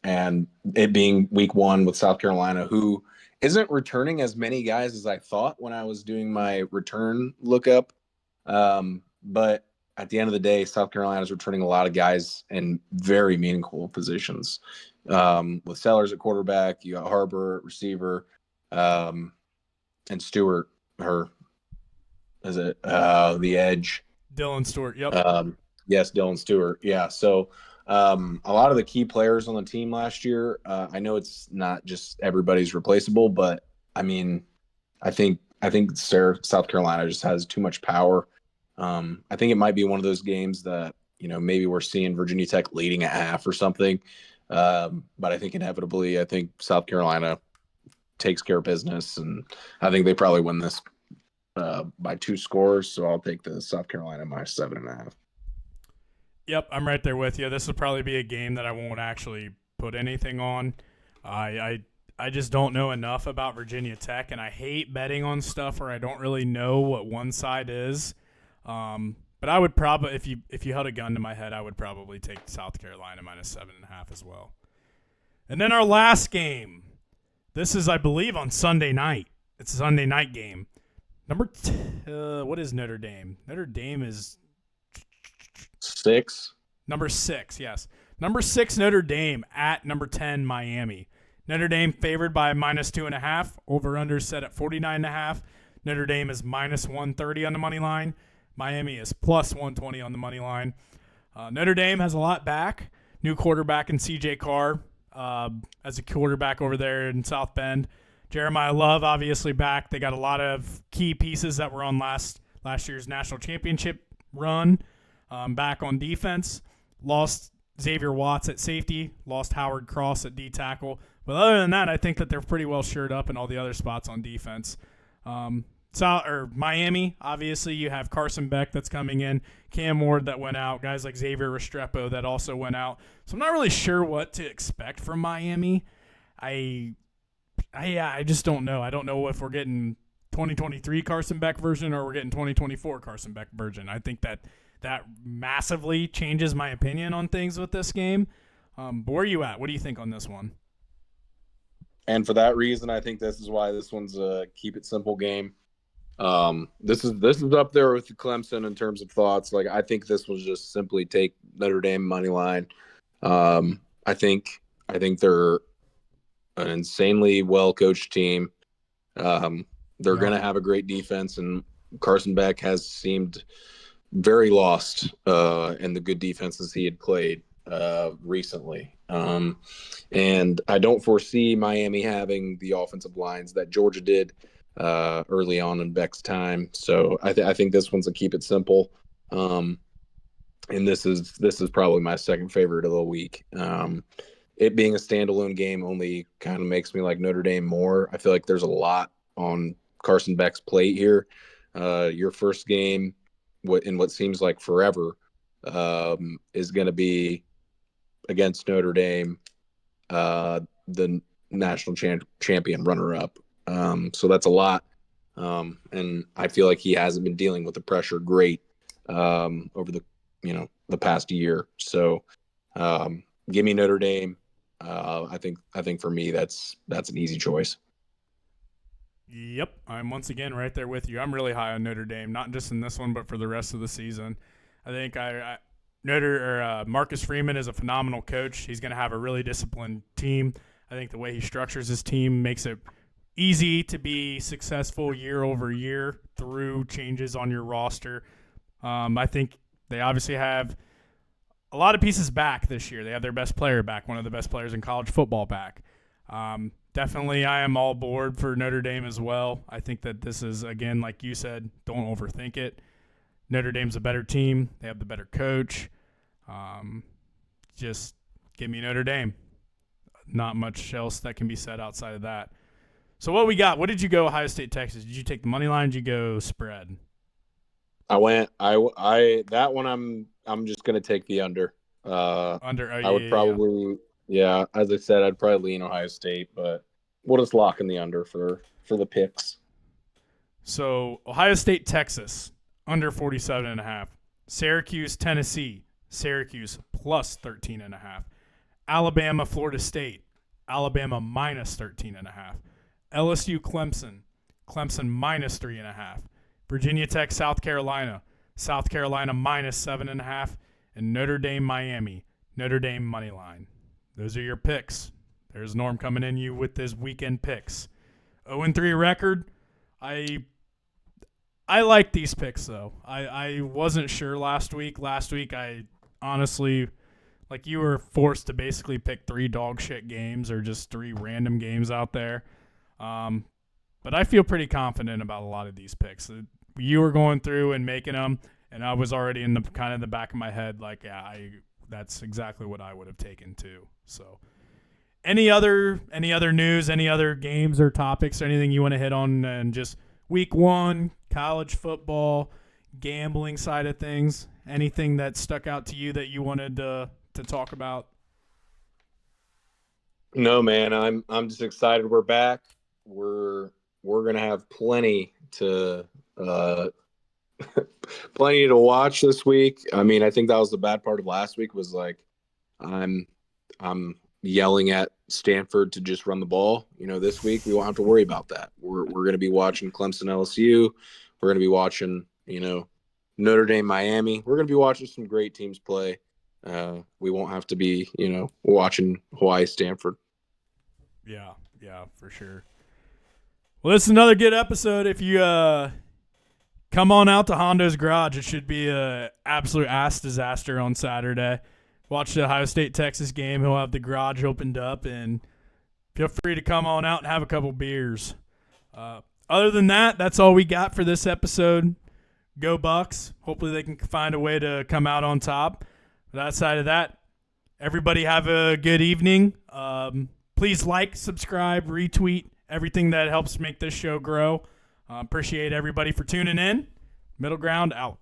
And it being week 1 with South Carolina, who isn't returning as many guys as I thought when I was doing my return lookup. But at the end of the day, South Carolina is returning a lot of guys in very meaningful positions. With Sellers at quarterback, you got Harbor at receiver, and Stewart, the edge. Dylan Stewart, yep. Yes, Dylan Stewart. Yeah, so a lot of the key players on the team last year, I know it's not just everybody's replaceable, but I mean, I think South Carolina just has too much power. I think it might be one of those games that, maybe we're seeing Virginia Tech leading at half or something. But I think inevitably, South Carolina takes care of business, and I think they probably win this by 2 scores. So I'll take the South Carolina -7.5. Yep, I'm right there with you. This will probably be a game that I won't actually put anything on. I just don't know enough about Virginia Tech, and I hate betting on stuff where I don't really know what one side is. But I would probably, if you held a gun to my head, I would probably take South Carolina -7.5 as well. And then our last game. This is, I believe, on Sunday night. It's a Sunday night game. What is Notre Dame? Notre Dame is 6. Number 6, yes. Number 6, Notre Dame at number 10, Miami. Notre Dame favored by -2.5. Over/under set at 49.5. Notre Dame is -130 on the money line. Miami is +120 on the money line. Notre Dame has a lot back. New quarterback in C.J. Carr as a quarterback over there in South Bend. Jeremiah Love obviously back. They got a lot of key pieces that were on last year's national championship run. Back on defense, lost Xavier Watts at safety, lost Howard Cross at D tackle. But other than that, I think that they're pretty well shored up in all the other spots on defense. Miami, obviously, you have Carson Beck that's coming in, Cam Ward that went out, guys like Xavier Restrepo that also went out. So I'm not really sure what to expect from Miami. I just don't know. I don't know if we're getting 2023 Carson Beck version or we're getting 2024 Carson Beck version. I think that that massively changes my opinion on things with this game. But where are you at? What do you think on this one? And for that reason, I think this is why this one's a keep it simple game. This is up there with Clemson in terms of thoughts. Like, I think this was just simply take Notre Dame money line. I think they're an insanely well coached team. They're going to have a great defense, and Carson Beck has seemed very lost in the good defenses he had played recently. And I don't foresee Miami having the offensive lines that Georgia did early on in Beck's time. So I think this one's a keep it simple. And this is probably my second favorite of the week. It being a standalone game only kind of makes me like Notre Dame more. I feel like there's a lot on Carson Beck's plate here. Your first game in what seems like forever is going to be against Notre Dame, the national champion runner-up. So that's a lot. And I feel like he hasn't been dealing with the pressure great over the past year. So give me Notre Dame. I think for me that's an easy choice. Yep, I'm once again right there with you. I'm really high on Notre Dame, not just in this one, but for the rest of the season. I think Marcus Freeman is a phenomenal coach. He's going to have a really disciplined team. I think the way he structures his team makes it easy to be successful year over year through changes on your roster. I think they obviously have a lot of pieces back this year. They have their best player back, one of the best players in college football back. Definitely, I am all board for Notre Dame as well. I think that this is, again, like you said, don't overthink it. Notre Dame's a better team. They have the better coach. Just give me Notre Dame. Not much else that can be said outside of that. So what we got? What did you go Ohio State, Texas? Did you take the money line? Did you go spread? That one I'm just going to take the under. I would probably as I said, I'd probably lean Ohio State, but we'll just lock in the under for the picks. So Ohio State, Texas, under 47.5. Syracuse, Tennessee, Syracuse plus 13.5. Alabama, Florida State, Alabama minus 13.5. LSU, Clemson minus 3.5. Virginia Tech, South Carolina minus 7.5. And Notre Dame, Miami, Notre Dame money line. Those are your picks. There's Norm coming in you with his weekend picks. 0-3 record. I like these picks, though. I wasn't sure last week. Last week, I honestly, like, you were forced to basically pick 3 dog shit games or just 3 random games out there. But I feel pretty confident about a lot of these picks. You were going through and making them, and I was already in the kind of the back of my head, like, that's exactly what I would have taken too. So, any other news, any other games or topics or anything you want to hit on, and just week 1, college football, gambling side of things, anything that stuck out to you that you wanted to talk about? No, man, I'm just excited we're back. We're gonna have plenty to watch this week. I mean, I think that was the bad part of last week was like I'm yelling at Stanford to just run the ball. This week we won't have to worry about that. We're going to be watching Clemson LSU. We're going to be watching, Notre Dame Miami. We're going to be watching some great teams play. We won't have to be, watching Hawaii Stanford. Yeah, for sure. Well, this is another good episode. If you come on out to Hondo's Garage, it should be an absolute ass disaster on Saturday. Watch the Ohio State-Texas game. He'll have the garage opened up, and feel free to come on out and have a couple beers. Other than that, that's all we got for this episode. Go Bucks. Hopefully they can find a way to come out on top. But outside of that, everybody have a good evening. Please like, subscribe, retweet, everything that helps make this show grow. Appreciate everybody for tuning in. Middle Ground out.